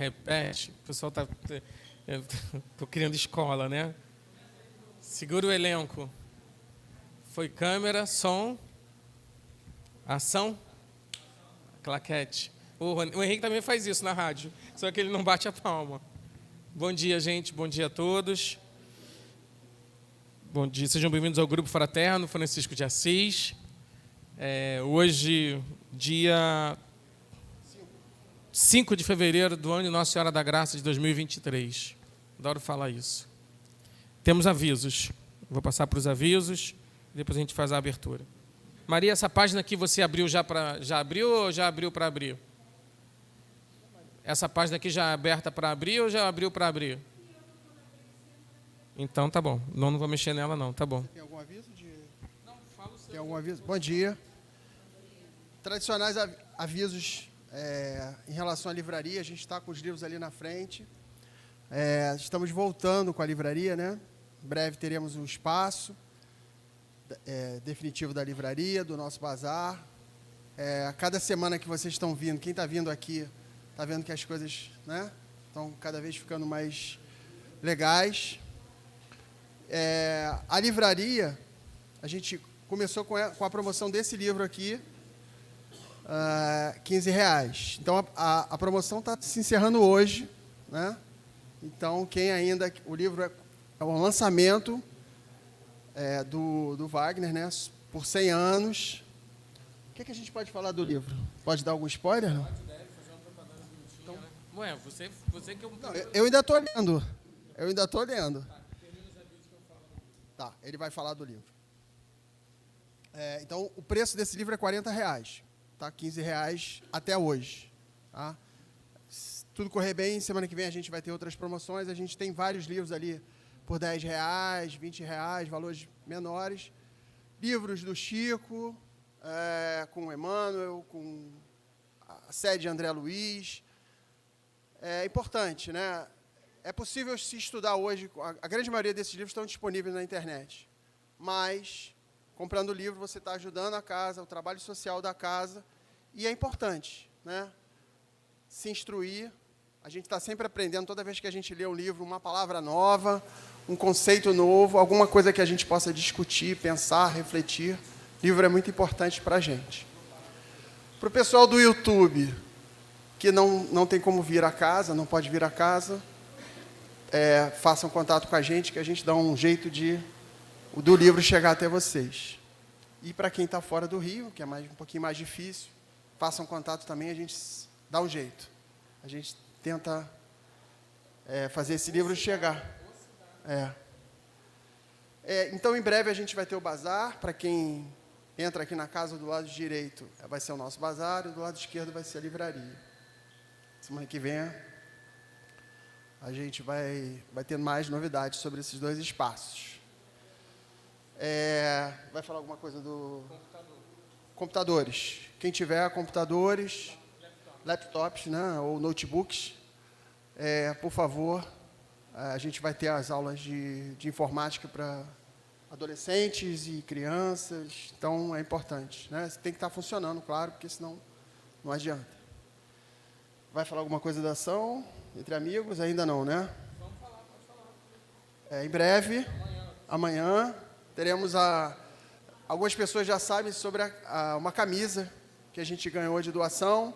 Repete. O pessoal está... Estou criando escola, né? Segura o elenco. Foi câmera, som, ação, claquete. O Henrique também faz isso na rádio, só que ele não bate a palma. Bom dia, gente. Bom dia a todos. Bom dia. Sejam bem-vindos ao Grupo Fraterno Francisco de Assis. Hoje, dia 5 de fevereiro do ano de Nossa Senhora da Graça de 2023. Adoro falar isso. Temos avisos. Vou passar para os avisos, depois a gente faz a abertura. Maria, essa página que você abriu já abriu ou já abriu para abrir? Essa página aqui já é aberta para abrir ou já abriu para abrir? Então tá bom. Não vou mexer nela não, tá bom. Tem algum aviso? Não, fala o seu. Tem algum aviso? Bom dia. Tradicionais avisos em relação à livraria. A gente está com os livros ali na frente. Estamos voltando com a livraria, né? Em breve teremos um espaço definitivo da livraria, do nosso bazar. A cada semana que vocês estão vindo, quem está vindo aqui, está vendo que as coisas, né, estão cada vez ficando mais legais. A livraria, a gente começou com a promoção desse livro aqui, R$15. Então, a promoção está se encerrando hoje, né? Então, quem ainda... O livro é um lançamento do Wagner, né? Por 100 anos. O que a gente pode falar do livro? Pode dar algum spoiler? Não? Deve fazer uma propaganda bonitinha, então, né? Ué, você que... Não, eu ainda estou lendo. Tá, ele vai falar do livro. Então, o preço desse livro é R$40. Tá? R$15 até hoje. Tá? Se tudo correr bem, semana que vem a gente vai ter outras promoções. A gente tem vários livros ali por R$10, R$20, valores menores. Livros do Chico, com o Emmanuel, com a sede André Luiz. É importante, né? É possível se estudar hoje, a grande maioria desses livros estão disponíveis na internet, mas, comprando o livro, você está ajudando a casa, o trabalho social da casa, e é importante, né? Se instruir. A gente está sempre aprendendo, toda vez que a gente lê um livro, uma palavra nova, um conceito novo, alguma coisa que a gente possa discutir, pensar, refletir. O livro é muito importante para a gente. Para o pessoal do YouTube, que não tem como vir a casa, não pode vir a casa, façam contato com a gente, que a gente dá um jeito do livro chegar até vocês. E para quem está fora do Rio, que é um pouquinho mais difícil, façam contato também, a gente dá um jeito. A gente tenta fazer esse livro chegar. Então, em breve, a gente vai ter o bazar. Para quem entra aqui na casa do lado direito, vai ser o nosso bazar, e do lado esquerdo vai ser a livraria. Semana que vem, a gente vai ter mais novidades sobre esses dois espaços. Vai falar alguma coisa do... Computadores. Quem tiver computadores, laptops, né, ou notebooks, por favor, a gente vai ter as aulas de informática para adolescentes e crianças, então é importante, né? Tem que estar funcionando, claro, porque senão não adianta. Vai falar alguma coisa da ação entre amigos? Ainda não, né? Vamos falar, pode falar. Em breve, amanhã teremos algumas pessoas já sabem sobre uma camisa que a gente ganhou de doação,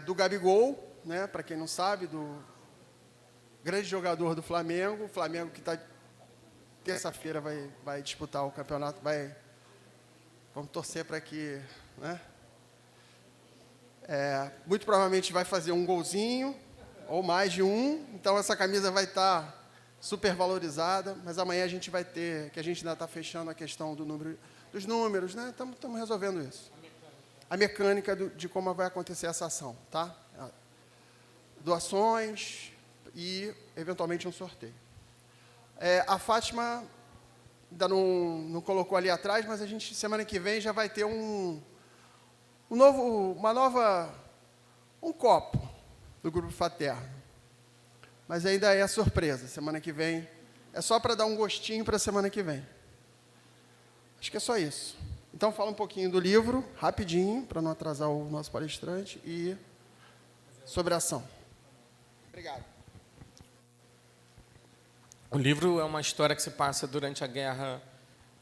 do Gabigol, né? Para quem não sabe, do grande jogador do Flamengo. O Flamengo que está terça-feira vai disputar o campeonato, vamos torcer para que, né? Muito provavelmente vai fazer um golzinho, ou mais de um, então essa camisa vai estar super valorizada, mas amanhã a gente vai ter, que a gente ainda está fechando a questão dos números, né? Estamos resolvendo isso. A mecânica de como vai acontecer essa ação, tá? Doações e, eventualmente, um sorteio. A Fátima ainda não colocou ali atrás, mas a gente, semana que vem, já vai ter um copo do Grupo Fraterno. Mas ainda é surpresa. Semana que vem é só para dar um gostinho para a semana que vem. Acho que é só isso. Então, fala um pouquinho do livro, rapidinho, para não atrasar o nosso palestrante. E sobre a ação. Obrigado. O livro é uma história que se passa durante a guerra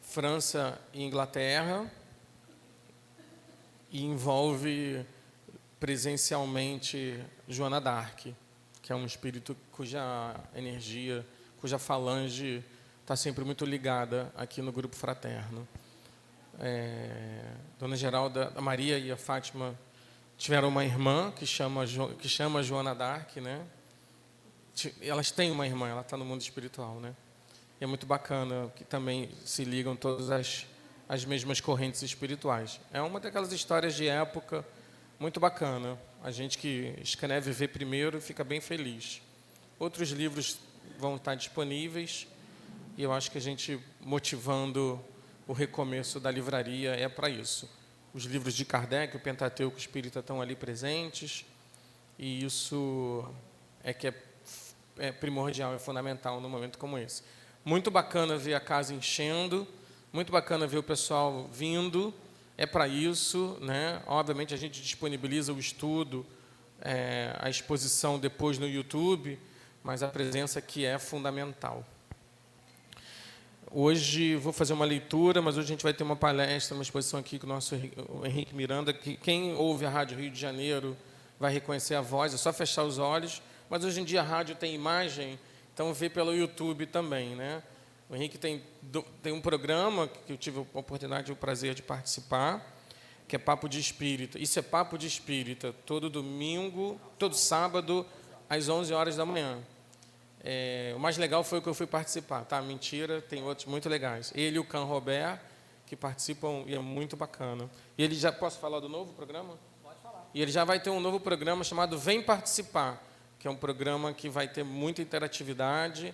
França e Inglaterra e envolve presencialmente Joana d'Arc, que é um espírito cuja energia, cuja falange está sempre muito ligada aqui no grupo fraterno. Dona Geralda, a Maria e a Fátima tiveram uma irmã que chama Joana d'Arc, né? Elas têm uma irmã, ela está no mundo espiritual, né? E é muito bacana que também se ligam todas as mesmas correntes espirituais. É uma daquelas histórias de época muito bacana. A gente que escreve vê primeiro fica bem feliz. Outros livros vão estar disponíveis e eu acho que a gente, motivando o recomeço da livraria, é para isso. Os livros de Kardec, o Pentateuco Espírita, estão ali presentes e isso é que é primordial, é fundamental num momento como esse. Muito bacana ver a casa enchendo, muito bacana ver o pessoal vindo, é para isso, né? Obviamente a gente disponibiliza o estudo, a exposição depois no YouTube, mas a presença aqui é fundamental. Hoje vou fazer uma leitura, mas hoje a gente vai ter uma palestra, uma exposição aqui com o nosso Henrique Miranda, que quem ouve a Rádio Rio de Janeiro vai reconhecer a voz, é só fechar os olhos, mas hoje em dia a rádio tem imagem, então vê pelo YouTube também, né? O Henrique tem um programa que eu tive a oportunidade e o prazer de participar, que é Papo de Espírita. Isso é Papo de Espírita, todo domingo, todo sábado, às 11 horas da manhã. O mais legal foi o que eu fui participar, tá? Mentira, tem outros muito legais. Ele e o Can Robert, que participam, e é muito bacana. E ele já, posso falar do novo programa? Pode falar. E ele já vai ter um novo programa chamado Vem Participar, que é um programa que vai ter muita interatividade.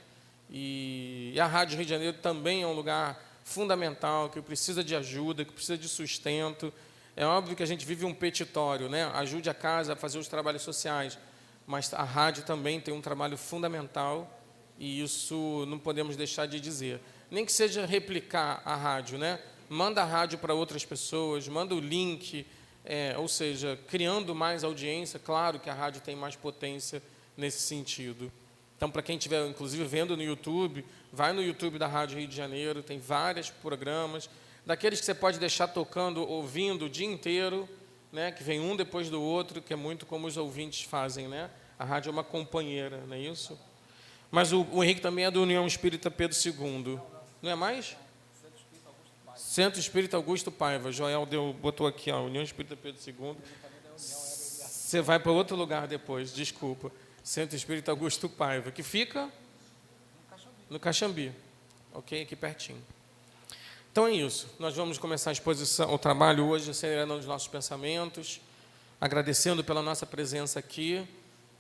E a Rádio Rio de Janeiro também é um lugar fundamental, que precisa de ajuda, que precisa de sustento. É óbvio que a gente vive um petitório, né? Ajude a casa a fazer os trabalhos sociais, mas a rádio também tem um trabalho fundamental e isso não podemos deixar de dizer. Nem que seja replicar a rádio, né? Manda a rádio para outras pessoas, manda o link, ou seja, criando mais audiência. Claro que a rádio tem mais potência nesse sentido. Então, para quem estiver, inclusive, vendo no YouTube, vai no YouTube da Rádio Rio de Janeiro, tem vários programas, daqueles que você pode deixar tocando, ouvindo o dia inteiro, né, que vem um depois do outro, que é muito como os ouvintes fazem, né? A rádio é uma companheira, não é isso? Mas o Henrique também é do União Espírita Pedro II. Não é mais? Centro Espírita Augusto Paiva. Joel botou aqui, ó, União Espírita Pedro II. Você vai para outro lugar depois, desculpa. Centro Espírita Augusto Paiva, que fica no Caxambi, ok? Aqui pertinho. Então é isso. Nós vamos começar a exposição, o trabalho hoje, acelerando os nossos pensamentos, agradecendo pela nossa presença aqui,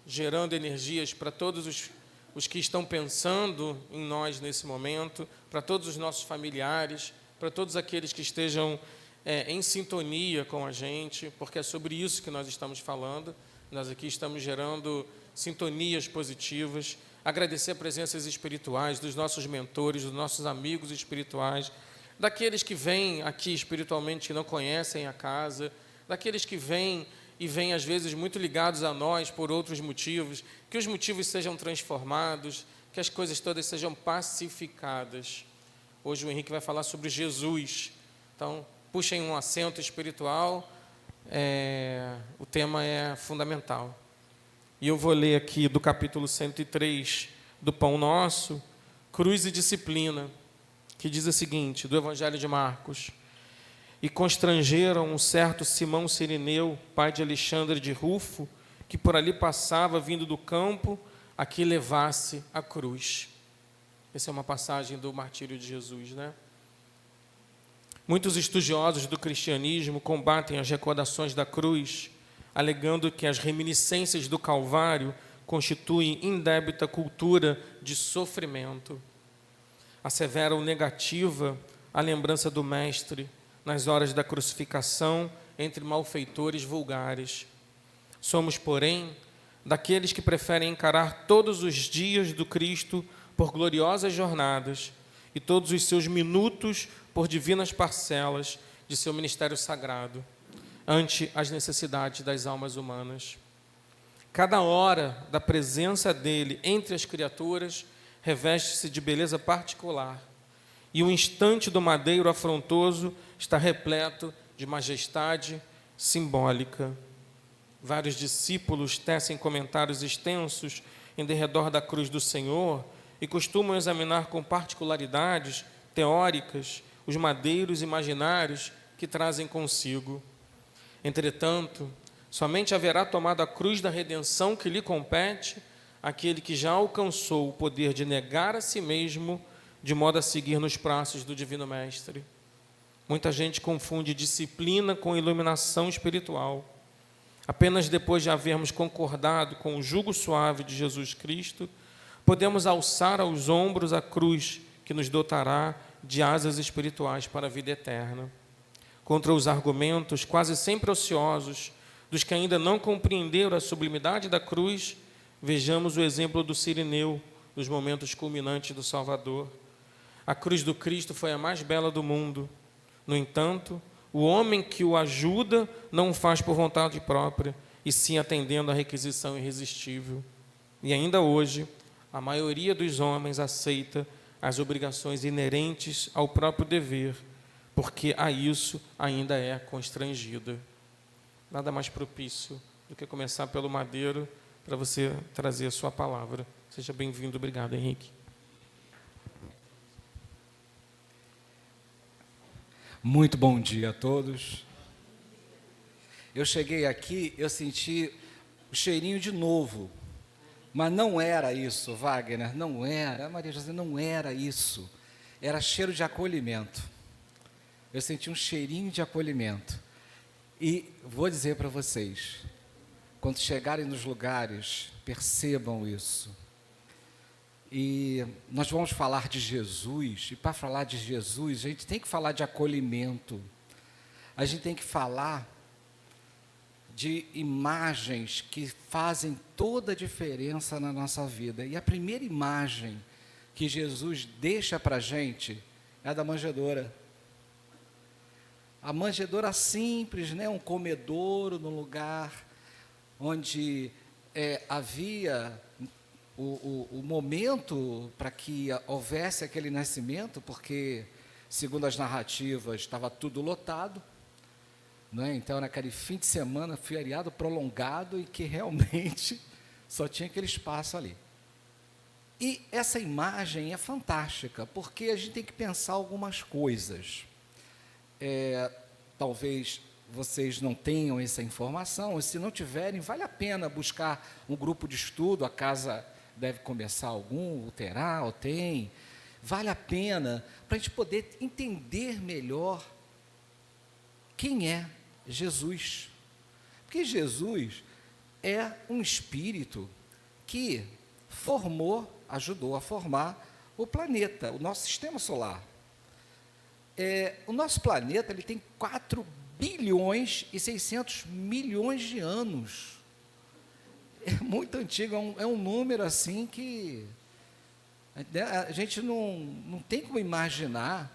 gerando energias para todos os que estão pensando em nós nesse momento, para todos os nossos familiares, para todos aqueles que estejam em sintonia com a gente, porque é sobre isso que nós estamos falando. Nós aqui estamos gerando sintonias positivas, agradecer a presenças espirituais dos nossos mentores, dos nossos amigos espirituais, daqueles que vêm aqui espiritualmente que não conhecem a casa, daqueles que vêm e vêm às vezes muito ligados a nós por outros motivos, que os motivos sejam transformados, que as coisas todas sejam pacificadas. Hoje o Henrique vai falar sobre Jesus, então puxem um assento espiritual, o tema é fundamental. E eu vou ler aqui do capítulo 103 do Pão Nosso, Cruz e Disciplina, que diz o seguinte, do Evangelho de Marcos: E constrangeram um certo Simão Cirineu, pai de Alexandre de Rufo, que por ali passava, vindo do campo, a que levasse a cruz. Essa é uma passagem do martírio de Jesus, né? Muitos estudiosos do cristianismo combatem as recordações da cruz, alegando que as reminiscências do Calvário constituem indébita cultura de sofrimento. Asseveram negativa a lembrança do Mestre nas horas da crucificação entre malfeitores vulgares. Somos, porém, daqueles que preferem encarar todos os dias do Cristo por gloriosas jornadas e todos os seus minutos por divinas parcelas de seu ministério sagrado, ante as necessidades das almas humanas. cada hora da presença dele entre as criaturas reveste-se de beleza particular, e o instante do madeiro afrontoso está repleto de majestade simbólica. Vários discípulos tecem comentários extensos em derredor da cruz do Senhor e costumam examinar com particularidades teóricas os madeiros imaginários que trazem consigo. Entretanto, somente haverá tomado a cruz da redenção que lhe compete aquele que já alcançou o poder de negar a si mesmo, de modo a seguir nos passos do Divino Mestre. Muita gente confunde disciplina com iluminação espiritual. Apenas depois de havermos concordado com o jugo suave de Jesus Cristo, podemos alçar aos ombros a cruz que nos dotará de asas espirituais para a vida eterna. Contra os argumentos quase sempre ociosos dos que ainda não compreenderam a sublimidade da cruz, vejamos o exemplo do Cirineu, nos momentos culminantes do Salvador. A cruz do Cristo foi a mais bela do mundo. No entanto, o homem que o ajuda não o faz por vontade própria, e sim atendendo à requisição irresistível. E ainda hoje, a maioria dos homens aceita as obrigações inerentes ao próprio dever, porque a isso ainda é constrangida. Nada mais propício do que começar pelo madeiro para você trazer a sua palavra. Seja bem-vindo. Obrigado, Henrique. Muito bom dia a todos. Eu cheguei aqui, eu senti o cheirinho de novo, mas não era isso, Wagner, não era, Maria José, não era isso, era cheiro de acolhimento. Eu senti um cheirinho de acolhimento. E vou dizer para vocês, quando chegarem nos lugares, percebam isso. E nós vamos falar de Jesus, e para falar de Jesus, a gente tem que falar de acolhimento, a gente tem que falar de imagens que fazem toda a diferença na nossa vida. E a primeira imagem que Jesus deixa para a gente é a da manjedoura. A manjedoura simples, né? Um comedouro no lugar onde havia o momento para que houvesse aquele nascimento, porque, segundo as narrativas, estava tudo lotado, não é? Então, naquele fim de semana, feriado prolongado, e que realmente só tinha aquele espaço ali. E essa imagem é fantástica, porque a gente tem que pensar algumas coisas. Talvez vocês não tenham essa informação, e se não tiverem, vale a pena buscar um grupo de estudo, a casa deve começar algum, ou terá, ou tem, vale a pena para a gente poder entender melhor quem é Jesus. Porque Jesus é um espírito que ajudou a formar o planeta, o nosso sistema solar. O nosso planeta ele tem 4 bilhões e 600 milhões de anos. É muito antigo, é um número assim que a gente não tem como imaginar.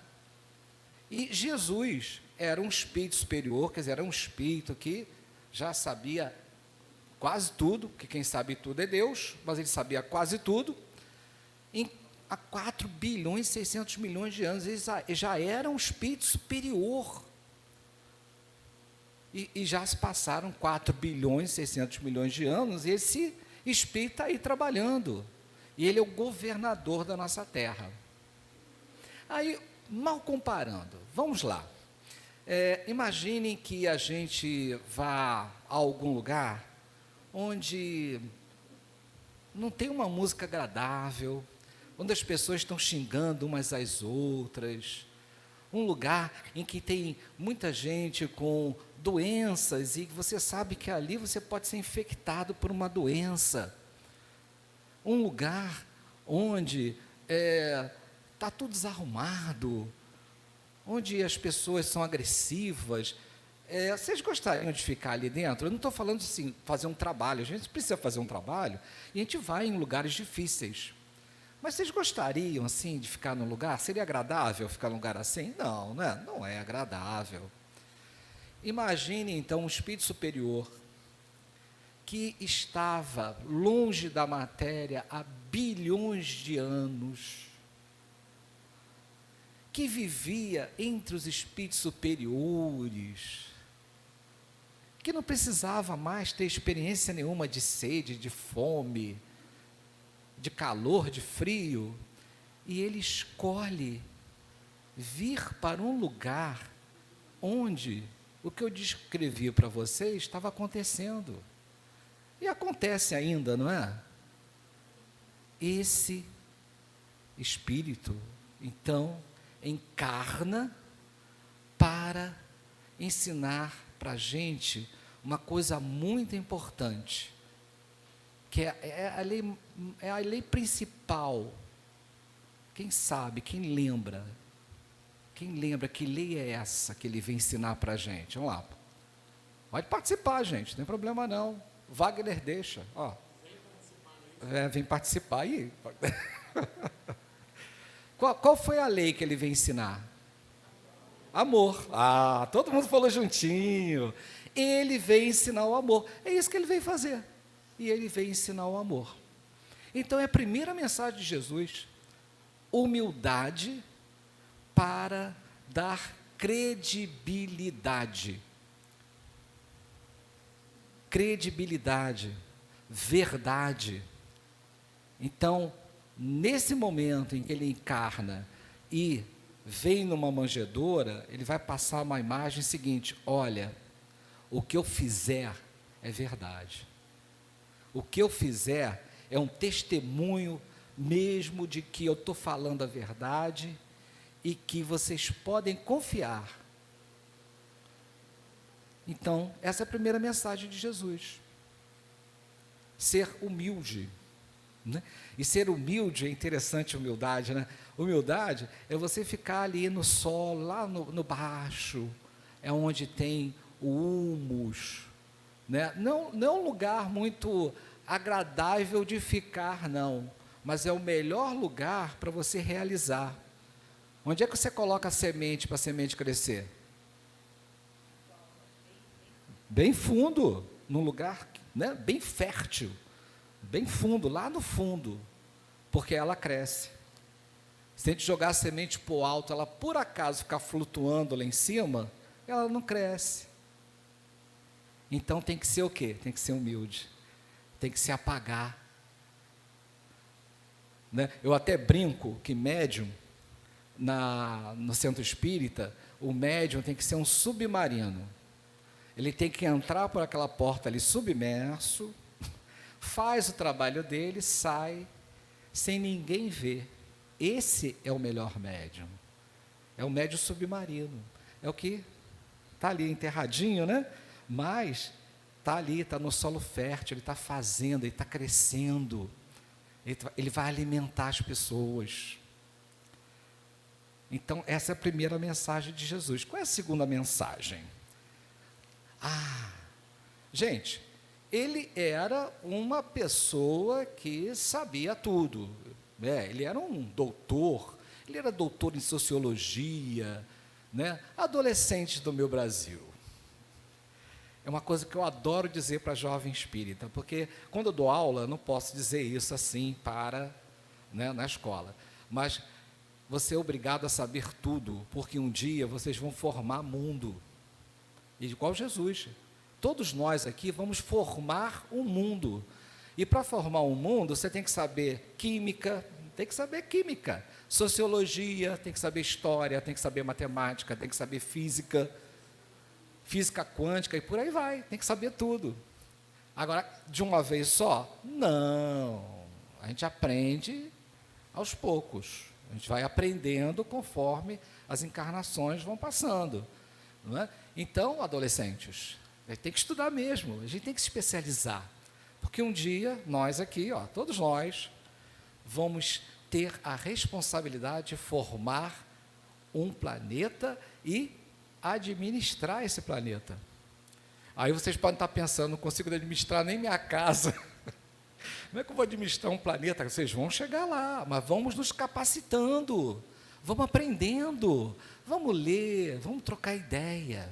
E Jesus era um espírito superior, quer dizer, era um espírito que já sabia quase tudo, porque quem sabe tudo é Deus, mas ele sabia quase tudo. Há 4 bilhões e 600 milhões de anos, ele já era um espírito superior. E já se passaram 4 bilhões e 600 milhões de anos, e esse espírito está aí trabalhando. E ele é o governador da nossa terra. Aí, mal comparando, vamos lá. Imaginem que a gente vá a algum lugar onde não tem uma música agradável, onde as pessoas estão xingando umas às outras, um lugar em que tem muita gente com doenças, e você sabe que ali você pode ser infectado por uma doença, um lugar onde está tudo desarrumado, onde as pessoas são agressivas. Vocês gostariam de ficar ali dentro? Eu não estou falando assim, fazer um trabalho, a gente precisa fazer um trabalho, e a gente vai em lugares difíceis. Mas vocês gostariam, assim, de ficar num lugar? Seria agradável ficar num lugar assim? Não, né? Não é agradável. Imagine, então, um espírito superior que estava longe da matéria há bilhões de anos, que vivia entre os espíritos superiores, que não precisava mais ter experiência nenhuma de sede, de fome, de calor, de frio, e ele escolhe vir para um lugar onde o que eu descrevi para vocês estava acontecendo. E acontece ainda, não é? Esse espírito, então, encarna para ensinar para a gente uma coisa muito importante, que é a lei principal. Quem sabe, quem lembra que lei é essa que ele vem ensinar para a gente? Vamos lá. Pode participar, gente, não tem problema não. Wagner deixa, ó. Vem participar aí. Qual foi a lei que ele vem ensinar? Amor. Ah, todo mundo falou juntinho. Ele veio ensinar o amor. É isso que ele veio fazer. E ele veio ensinar o amor. Então é a primeira mensagem de Jesus: humildade para dar credibilidade. Credibilidade, verdade. Então, nesse momento em que ele encarna e vem numa manjedoura, ele vai passar uma imagem seguinte: olha, o que eu fizer é verdade. O que eu fizer é um testemunho mesmo de que eu estou falando a verdade e que vocês podem confiar. Então, essa é a primeira mensagem de Jesus. Ser humilde. Né? E ser humilde é interessante, humildade, né? Humildade é você ficar ali no solo, lá no baixo, é onde tem o humus, né? Não um lugar muito agradável de ficar, não, mas é o melhor lugar para você realizar. Onde é que você coloca a semente para a semente crescer? Bem fundo, num lugar, né, bem fértil, bem fundo, lá no fundo, porque ela cresce. Se a gente jogar a semente para o alto, ela por acaso ficar flutuando lá em cima, ela não cresce. Então tem que ser o quê? Tem que ser humilde, tem que se apagar. Né? Eu até brinco que médium, no centro espírita, o médium tem que ser um submarino. Ele tem que entrar por aquela porta ali submerso, faz o trabalho dele, sai, sem ninguém ver. Esse é o melhor médium. É o médium submarino. É o que está ali enterradinho, né? Mas está ali, está no solo fértil, ele está fazendo, ele está crescendo. Ele vai alimentar as pessoas. Então, essa é a primeira mensagem de Jesus. Qual é a segunda mensagem? Gente, ele era uma pessoa que sabia tudo. Ele era um doutor, ele era doutor em sociologia, né? Adolescente do meu Brasil. É uma coisa que eu adoro dizer para jovem espírita, porque quando eu dou aula, eu não posso dizer isso assim na escola. Mas você é obrigado a saber tudo, porque um dia vocês vão formar mundo. Igual Jesus. Todos nós aqui vamos formar um mundo. E para formar um mundo, você tem que saber química, sociologia, tem que saber história, tem que saber matemática, tem que saber física quântica e por aí vai, tem que saber tudo. Agora, de uma vez só? Não. A gente aprende aos poucos. A gente vai aprendendo conforme as encarnações vão passando. Não é? Então, adolescentes, tem que estudar mesmo, a gente tem que se especializar. Porque um dia, nós aqui, todos nós, vamos ter a responsabilidade de formar um planeta e administrar esse planeta. Aí vocês podem estar pensando, não consigo administrar nem minha casa. Como é que eu vou administrar um planeta? Vocês vão chegar lá, mas vamos nos capacitando, vamos aprendendo, vamos ler, vamos trocar ideia.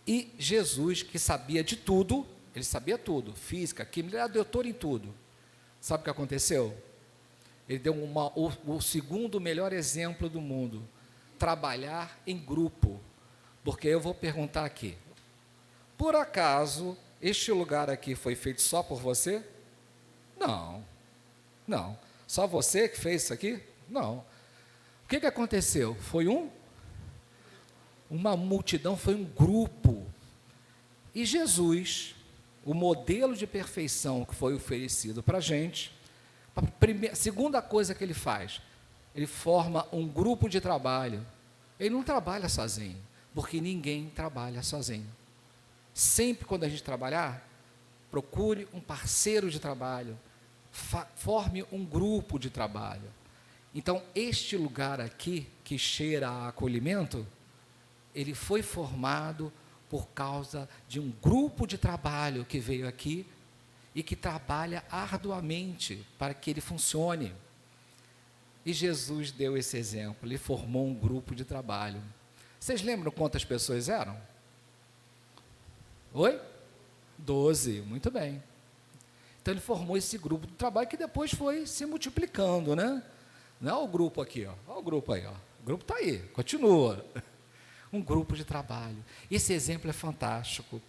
E Jesus, que sabia de tudo, ele sabia tudo, física, química, ele era doutor em tudo. Sabe o que aconteceu? Ele deu o segundo melhor exemplo do mundo, trabalhar em grupo. Porque eu vou perguntar aqui, por acaso este lugar aqui foi feito só por você? Não, não. Só você que fez isso aqui? Não. O que aconteceu? Foi uma multidão, foi um grupo. E Jesus, o modelo de perfeição que foi oferecido para a gente, a segunda coisa que ele faz, ele forma um grupo de trabalho. Ele não trabalha sozinho, porque ninguém trabalha sozinho. Sempre quando a gente trabalhar, procure um parceiro de trabalho, forme um grupo de trabalho. Então, este lugar aqui, que cheira a acolhimento, ele foi formado por causa de um grupo de trabalho que veio aqui e que trabalha arduamente para que ele funcione. E Jesus deu esse exemplo, ele formou um grupo de trabalho. Vocês lembram quantas pessoas eram? Oi? 12, muito bem. Então ele formou esse grupo de trabalho que depois foi se multiplicando, né? Não é o grupo aqui, ó. Olha o grupo aí, ó. O grupo está aí, continua. Um grupo de trabalho. Esse exemplo é fantástico. O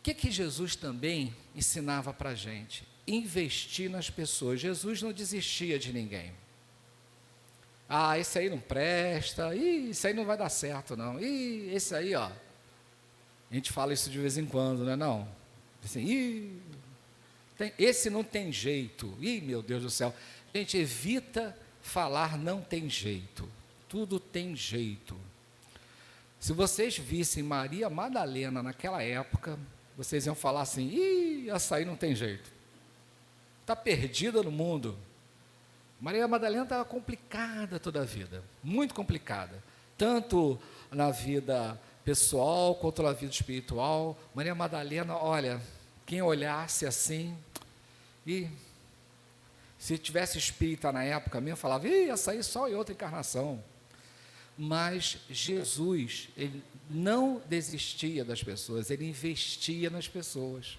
que Jesus também ensinava para a gente? Investir nas pessoas. Jesus não desistia de ninguém. Ah, esse aí não presta, esse aí não vai dar certo, não. Esse aí, ó. A gente fala isso de vez em quando, não é não? Assim, esse não tem jeito. Meu Deus do céu. Gente, evita falar não tem jeito. Tudo tem jeito. Se vocês vissem Maria Madalena naquela época, vocês iam falar assim, essa aí não tem jeito. Está perdida no mundo. Maria Madalena estava complicada toda a vida, muito complicada. Tanto na vida pessoal quanto na vida espiritual. Maria Madalena, olha, quem olhasse assim, se tivesse espírita na época mesmo, falava, ia sair só em outra encarnação. Mas Jesus, ele não desistia das pessoas, ele investia nas pessoas.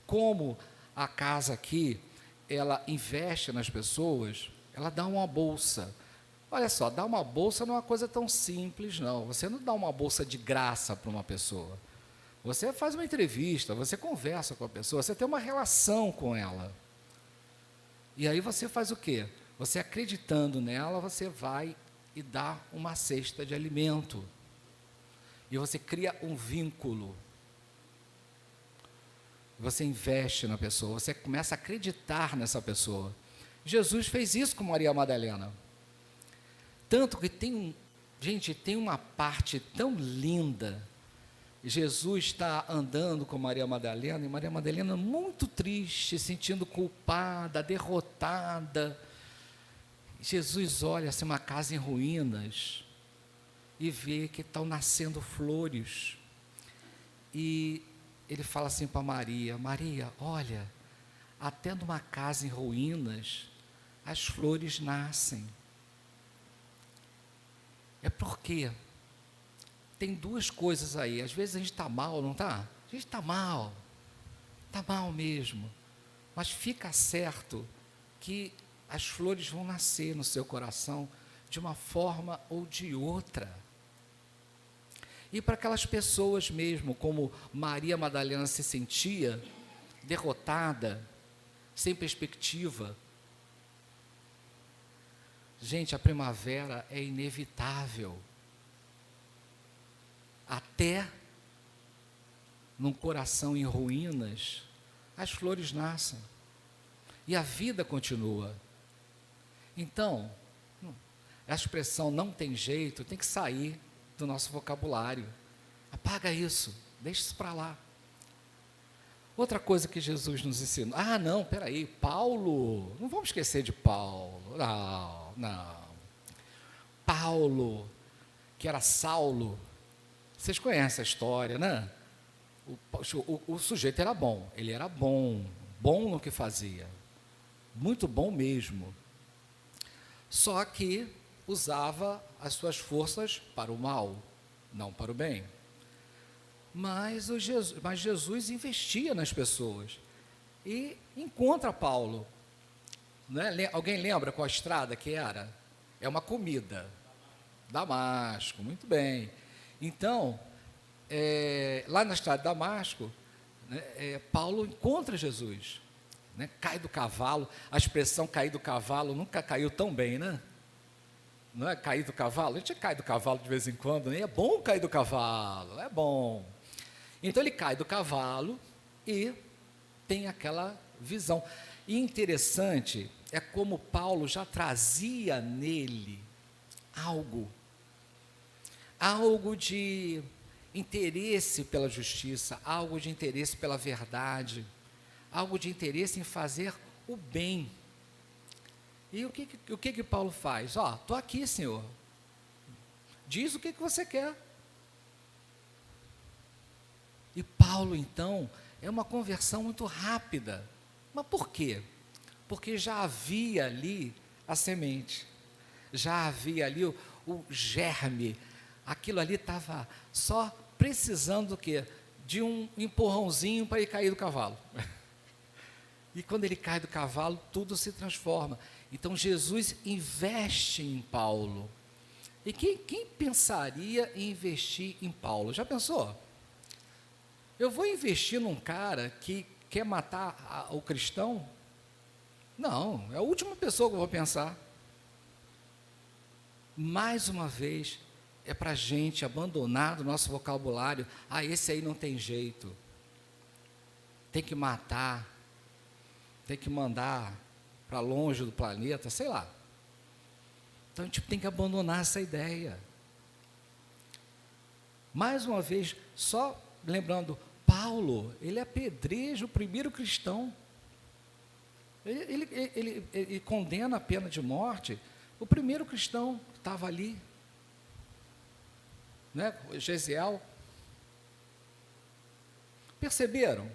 Como a casa aqui, ela investe nas pessoas, ela dá uma bolsa. Olha só, dar uma bolsa não é uma coisa tão simples, não. Você não dá uma bolsa de graça para uma pessoa. Você faz uma entrevista, você conversa com a pessoa, você tem uma relação com ela. E aí você faz o quê? Você acreditando nela, você vai e dá uma cesta de alimento. E você cria um vínculo. Você investe na pessoa, você começa a acreditar nessa pessoa. Jesus fez isso com Maria Madalena. Tanto que tem uma parte tão linda. Jesus está andando com Maria Madalena, e Maria Madalena muito triste, sentindo culpada, derrotada. Jesus olha assim uma casa em ruínas e vê que estão nascendo flores. E ele fala assim para Maria, Maria, olha, até numa casa em ruínas, as flores nascem. É porque tem duas coisas aí. Às vezes a gente está mal, não está? A gente está mal mesmo. Mas fica certo que as flores vão nascer no seu coração de uma forma ou de outra. E para aquelas pessoas mesmo, como Maria Madalena se sentia derrotada, sem perspectiva. Gente, a primavera é inevitável. Até num coração em ruínas, as flores nascem. E a vida continua. Então, a expressão não tem jeito tem que sair do nosso vocabulário. Apaga isso, deixa isso para lá. Outra coisa que Jesus nos ensinou. Não, peraí, Paulo, não vamos esquecer de Paulo. Não. Paulo, que era Saulo, vocês conhecem a história, né? O sujeito era bom, ele era bom no que fazia, muito bom mesmo. Só que usava as suas forças para o mal, não para o bem. Mas Jesus investia nas pessoas. E encontra Paulo. Né? Alguém lembra qual a estrada que era? É uma comida. Damasco, muito bem. Então, lá na estrada de Damasco, né, Paulo encontra Jesus. Né? Cai do cavalo. A expressão cair do cavalo nunca caiu tão bem, né? Não é cair do cavalo? A gente cai do cavalo de vez em quando, né? É bom cair do cavalo, é bom. Então ele cai do cavalo e tem aquela visão. E interessante é como Paulo já trazia nele algo de interesse pela justiça, algo de interesse pela verdade, algo de interesse em fazer o bem. E o que Paulo faz? Estou aqui, Senhor. Diz o que você quer. E Paulo, então, é uma conversão muito rápida. Mas por quê? Porque já havia ali a semente, já havia ali o germe, aquilo ali estava só precisando do quê? De um empurrãozinho para ele cair do cavalo. E quando ele cai do cavalo, tudo se transforma. Então Jesus investe em Paulo. E quem pensaria em investir em Paulo? Já pensou? Eu vou investir num cara que quer matar o cristão? Não, é a última pessoa que eu vou pensar. Mais uma vez, é para a gente abandonar do nosso vocabulário, esse aí não tem jeito, tem que matar, tem que mandar para longe do planeta, sei lá. Então a gente tem que abandonar essa ideia. Mais uma vez, só lembrando, Paulo, ele apedreja o primeiro cristão. Ele condena a pena de morte o primeiro cristão que estava ali, né? Gesiel. Perceberam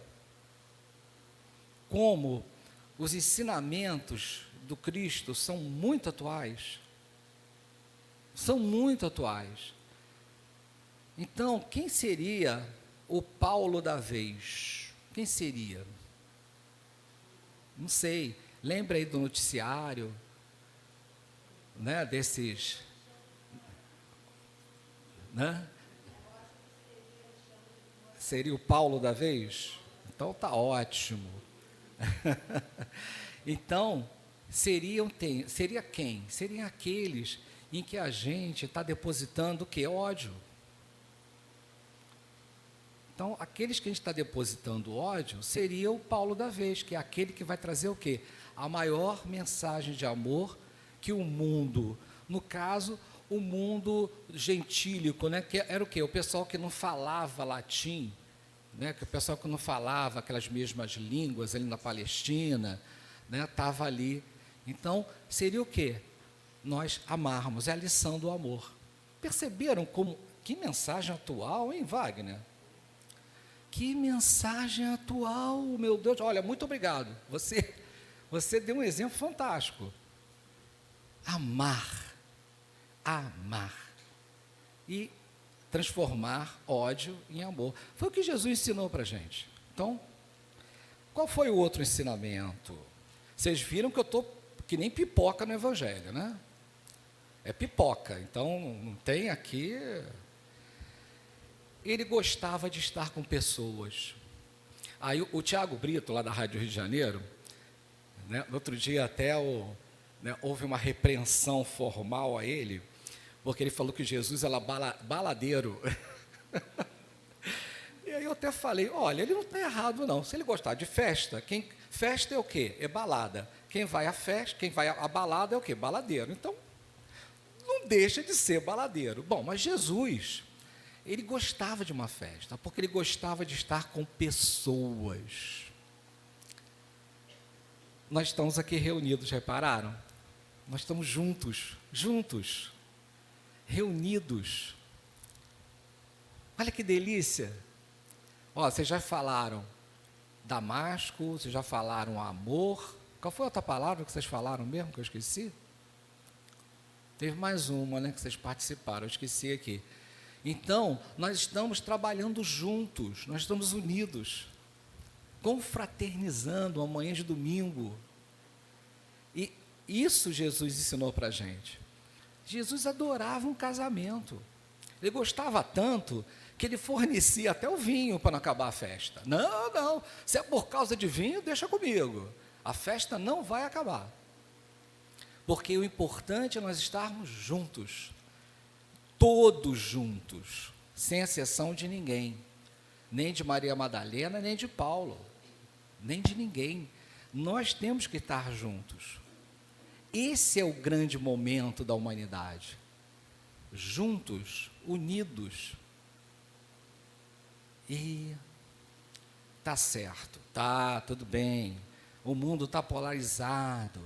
como os ensinamentos do Cristo são muito atuais? São muito atuais. Então, quem seria o Paulo da vez? Quem seria? Não sei. Lembra aí do noticiário, né, desses, né? Seria o Paulo da vez? Então tá ótimo. Então, seria quem? Seriam aqueles em que a gente está depositando o quê? Ódio. Então, aqueles que a gente está depositando ódio, seria o Paulo da vez, que é aquele que vai trazer o quê? A maior mensagem de amor que o mundo, no caso, o mundo gentílico, né? Que era o quê? O pessoal que não falava latim, né? Que o pessoal que não falava aquelas mesmas línguas ali na Palestina, né? Estava ali. Então, seria o quê? Nós amarmos, é a lição do amor. Perceberam que mensagem atual, hein, Wagner? Que mensagem atual, meu Deus. Olha, muito obrigado. Você deu um exemplo fantástico. Amar e transformar ódio em amor. Foi o que Jesus ensinou para a gente. Então, qual foi o outro ensinamento? Vocês viram que eu estou que nem pipoca no Evangelho, né? É pipoca, então não tem aqui. Ele gostava de estar com pessoas. Aí o Tiago Brito, lá da Rádio Rio de Janeiro, né, no outro dia até houve uma repreensão formal a ele, porque ele falou que Jesus era baladeiro. E aí eu até falei, olha, ele não está errado não, se ele gostar de festa, festa é o quê? É balada. Quem vai à festa, quem vai à balada é o quê? Baladeiro. Então, não deixa de ser baladeiro. Bom, mas Jesus, ele gostava de uma festa, porque ele gostava de estar com pessoas. Nós estamos aqui reunidos, repararam? Nós estamos juntos, reunidos. Olha que delícia. Vocês já falaram Damasco, vocês já falaram amor. Qual foi a outra palavra que vocês falaram mesmo, que eu esqueci? Teve mais uma, né, que vocês participaram, eu esqueci aqui. Então, nós estamos trabalhando juntos, nós estamos unidos, confraternizando uma manhã de domingo. E isso Jesus ensinou para a gente. Jesus adorava um casamento. Ele gostava tanto que ele fornecia até o vinho para não acabar a festa. Não, não, se é por causa de vinho, deixa comigo. A festa não vai acabar. Porque o importante é nós estarmos juntos. Todos juntos, sem exceção de ninguém. Nem de Maria Madalena, nem de Paulo. Nem de ninguém. Nós temos que estar juntos. Esse é o grande momento da humanidade. Juntos, unidos. E tá certo, tá, tudo bem. O mundo está polarizado.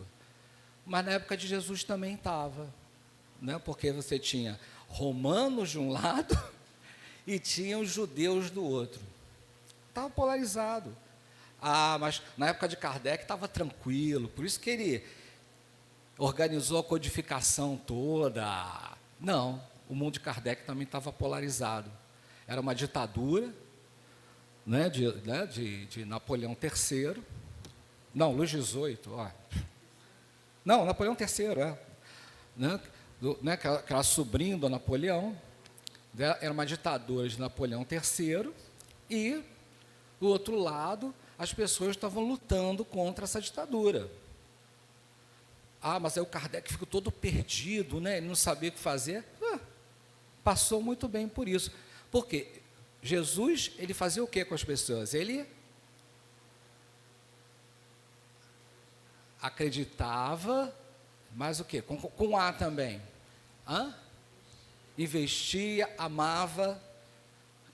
Mas na época de Jesus também estava, né? Porque você tinha romanos de um lado e tinha os judeus do outro. Estava polarizado. Ah, mas na época de Kardec estava tranquilo, por isso que ele organizou a codificação toda. Não, o mundo de Kardec também estava polarizado. Era uma ditadura, né, de Napoleão III. Não, Luís XVIII, ó. Não, Napoleão III, que era sobrinho do Napoleão. Era uma ditadura de Napoleão III. E, do outro lado, as pessoas estavam lutando contra essa ditadura. Ah, mas aí o Kardec ficou todo perdido, né? Ele não sabia o que fazer. Passou muito bem por isso. Por quê? Jesus, ele fazia o que com as pessoas? Ele acreditava, mas o quê? Com A também. Investia, amava.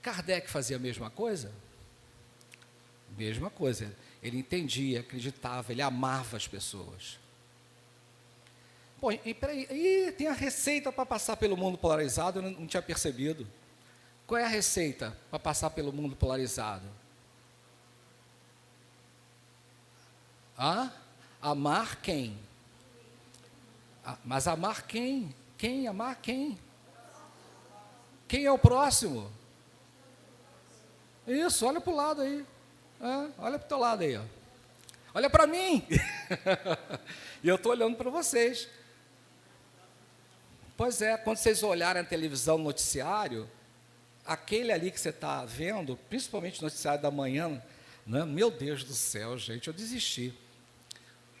Kardec fazia a mesma coisa? Mesma coisa. Ele entendia, acreditava, ele amava as pessoas. Bom, e peraí, tem a receita para passar pelo mundo polarizado, eu não tinha percebido. Qual é a receita para passar pelo mundo polarizado? Amar quem? Mas amar quem? Quem? Amar quem? Quem é o próximo? Isso, olha para o lado aí. Olha para o teu lado aí. Ó. Olha para mim. E eu estou olhando para vocês. Pois é, quando vocês olharem a televisão, no noticiário, aquele ali que você está vendo, principalmente o noticiário da manhã, né? Meu Deus do céu, gente, eu desisti.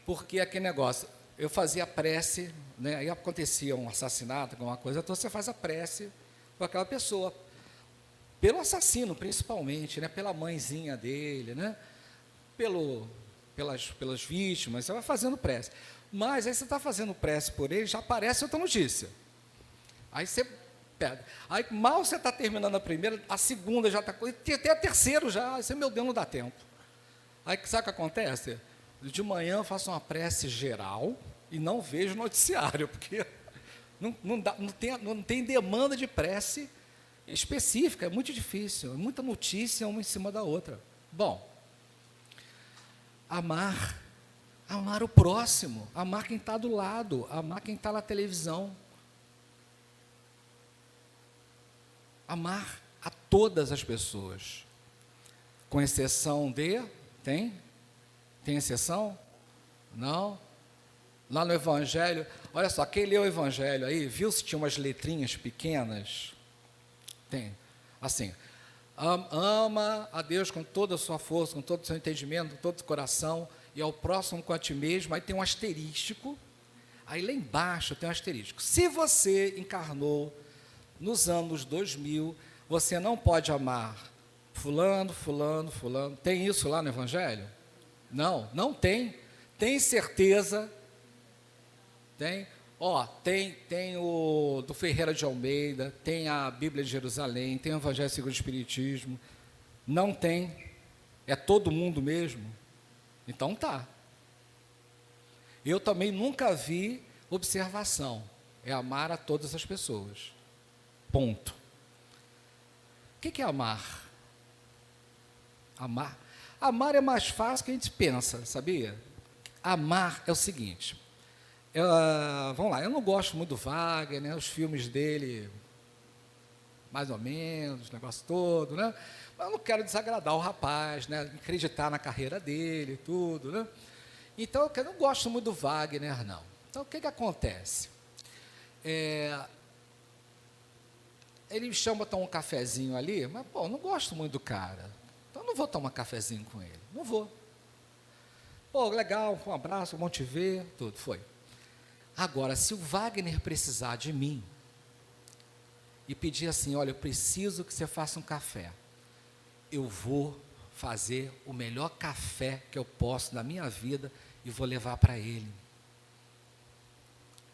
Porque aquele negócio, eu fazia prece, né? Aí acontecia um assassinato, alguma coisa, então você faz a prece por aquela pessoa, pelo assassino principalmente, né? Pela mãezinha dele, né? Pelas vítimas, você vai fazendo prece. Mas aí você está fazendo prece por ele, já aparece outra notícia. Aí você pega. Aí mal você está terminando a primeira, a segunda já está. Tem até a terceira já. Aí você, meu Deus, não dá tempo. Aí sabe o que acontece? De manhã eu faço uma prece geral e não vejo noticiário, porque não tem demanda de prece específica, é muito difícil, é muita notícia uma em cima da outra. Bom, amar o próximo, amar quem está do lado, amar quem está na televisão. Amar a todas as pessoas, com exceção de... Tem exceção? Não? Lá no Evangelho, olha só, quem leu o Evangelho aí, viu se tinha umas letrinhas pequenas? Tem, assim, ama a Deus com toda a sua força, com todo o seu entendimento, com todo o coração, e ao próximo com a ti mesmo. Aí tem um asterístico, aí lá embaixo tem um asterístico. Se você encarnou nos anos 2000, você não pode amar fulano. Tem isso lá no Evangelho? Não tem. Tem certeza? Tem? Tem o do Ferreira de Almeida, tem a Bíblia de Jerusalém, tem o Evangelho segundo o Espiritismo. Não tem. É todo mundo mesmo? Então tá. Eu também nunca vi observação. É amar a todas as pessoas. Ponto. O que é amar? Amar é mais fácil que a gente pensa, sabia? Amar é o seguinte. Vamos lá, eu não gosto muito do Wagner, né, os filmes dele, mais ou menos, o negócio todo, né? Mas eu não quero desagradar o rapaz, né? Acreditar na carreira dele, tudo, né? Então, eu não gosto muito do Wagner, não. Então, o que acontece? Ele me chama para tomar um cafezinho ali, mas, pô, eu não gosto muito do cara. Então, eu não vou tomar cafezinho com ele. Não vou. Pô, legal, um abraço, bom te ver, tudo, foi. Agora, se o Wagner precisar de mim e pedir assim, olha, eu preciso que você faça um café, eu vou fazer o melhor café que eu posso na minha vida e vou levar para ele.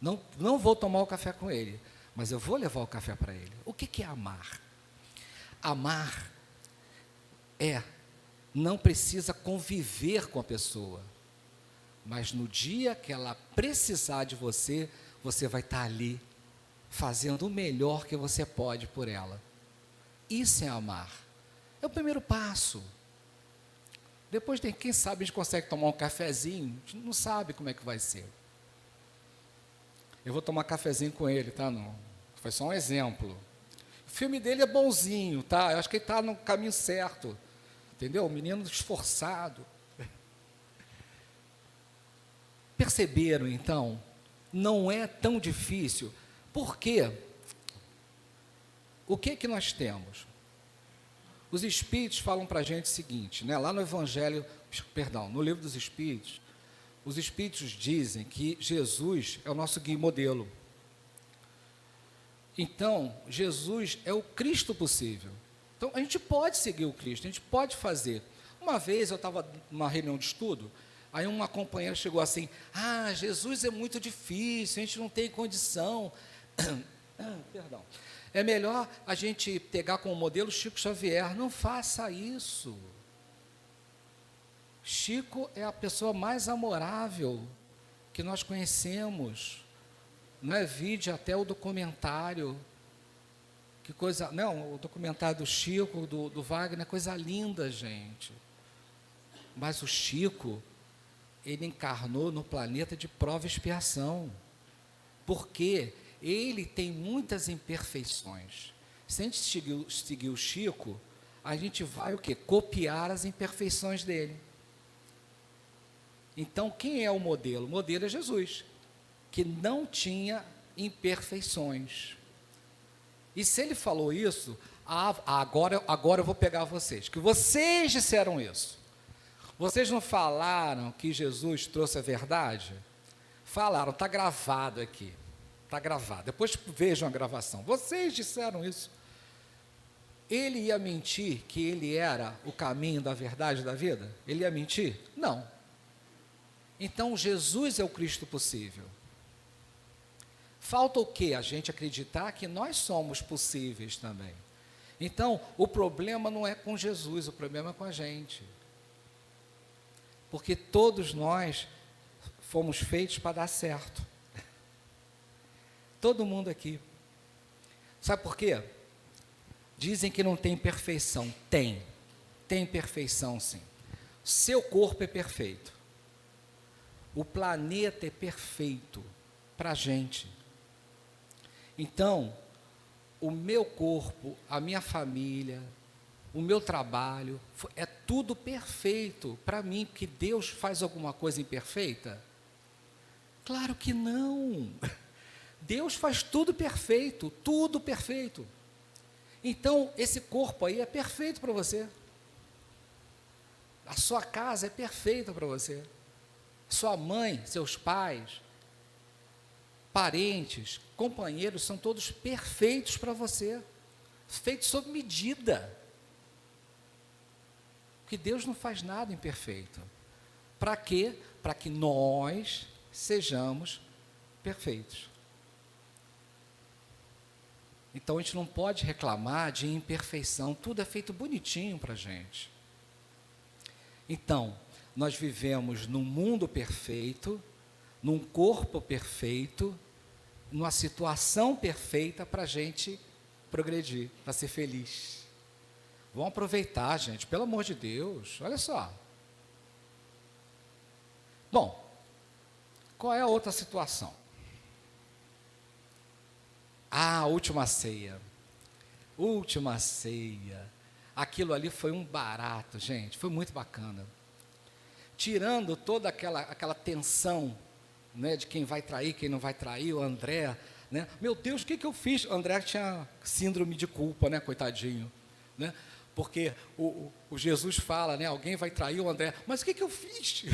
Não vou tomar o café com ele, mas eu vou levar o café para ele. O que é amar? Amar não precisa conviver com a pessoa, mas no dia que ela precisar de você, você vai estar ali, fazendo o melhor que você pode por ela. Isso é amar. É o primeiro passo. Depois, quem sabe a gente consegue tomar um cafezinho, a gente não sabe como é que vai ser. Eu vou tomar cafezinho com ele, tá? Não, foi só um exemplo. O filme dele é bonzinho, tá? Eu acho que ele está no caminho certo. Entendeu? O menino esforçado. Perceberam, então? Não é tão difícil. Por quê? O que nós temos? Os Espíritos falam para a gente o seguinte, né? Lá no no Livro dos Espíritos, os Espíritos dizem que Jesus é o nosso guia e modelo. Então, Jesus é o Cristo possível. Então, a gente pode seguir o Cristo, a gente pode fazer. Uma vez eu estava numa reunião de estudo, aí uma companheira chegou assim, Jesus é muito difícil, a gente não tem condição. Perdão. É melhor a gente pegar como modelo Chico Xavier. Não faça isso. Chico é a pessoa mais amorável que nós conhecemos. Não é? Vide até o documentário. Que coisa, não, o documentário do Chico, do Wagner, é coisa linda, gente. Mas o Chico, ele encarnou no planeta de prova e expiação. Por quê? Ele tem muitas imperfeições. Se a gente seguir o Chico, a gente vai o quê? Copiar as imperfeições dele. Então, quem é o modelo? O modelo é Jesus, que não tinha imperfeições. E se ele falou isso, agora eu vou pegar vocês, que vocês disseram isso. Vocês não falaram que Jesus trouxe a verdade? Falaram, está gravado aqui. Está gravado. Depois vejam a gravação. Vocês disseram isso. Ele ia mentir que ele era o caminho da verdade da vida? Ele ia mentir? Não. Então, Jesus é o Cristo possível. Falta o quê? A gente acreditar que nós somos possíveis também. Então, o problema não é com Jesus, o problema é com a gente. Porque todos nós fomos feitos para dar certo. Todo mundo aqui. Sabe por quê? Dizem que não tem perfeição. Tem. Tem perfeição, sim. Seu corpo é perfeito. O planeta é perfeito para a gente. Então, o meu corpo, a minha família, o meu trabalho, é tudo perfeito para mim, porque Deus faz alguma coisa imperfeita? Claro que não. Deus faz tudo perfeito, tudo perfeito. Então, esse corpo aí é perfeito para você. A sua casa é perfeita para você. Sua mãe, seus pais, parentes, companheiros, são todos perfeitos para você. Feitos sob medida. Porque Deus não faz nada imperfeito. Para quê? Para que nós sejamos perfeitos. Então, a gente não pode reclamar de imperfeição, tudo é feito bonitinho para a gente. Então, nós vivemos num mundo perfeito, num corpo perfeito, numa situação perfeita para a gente progredir, para ser feliz. Vamos aproveitar, gente, pelo amor de Deus, olha só. Bom, qual é a outra situação? A última ceia. Última ceia. Aquilo ali foi um barato, gente, foi muito bacana. Tirando toda aquela tensão, né, de quem vai trair, quem não vai trair, o André, né? Meu Deus, o que eu fiz? O André tinha síndrome de culpa, né, coitadinho, né? Porque o Jesus fala, né, alguém vai trair o André, mas o que eu fiz?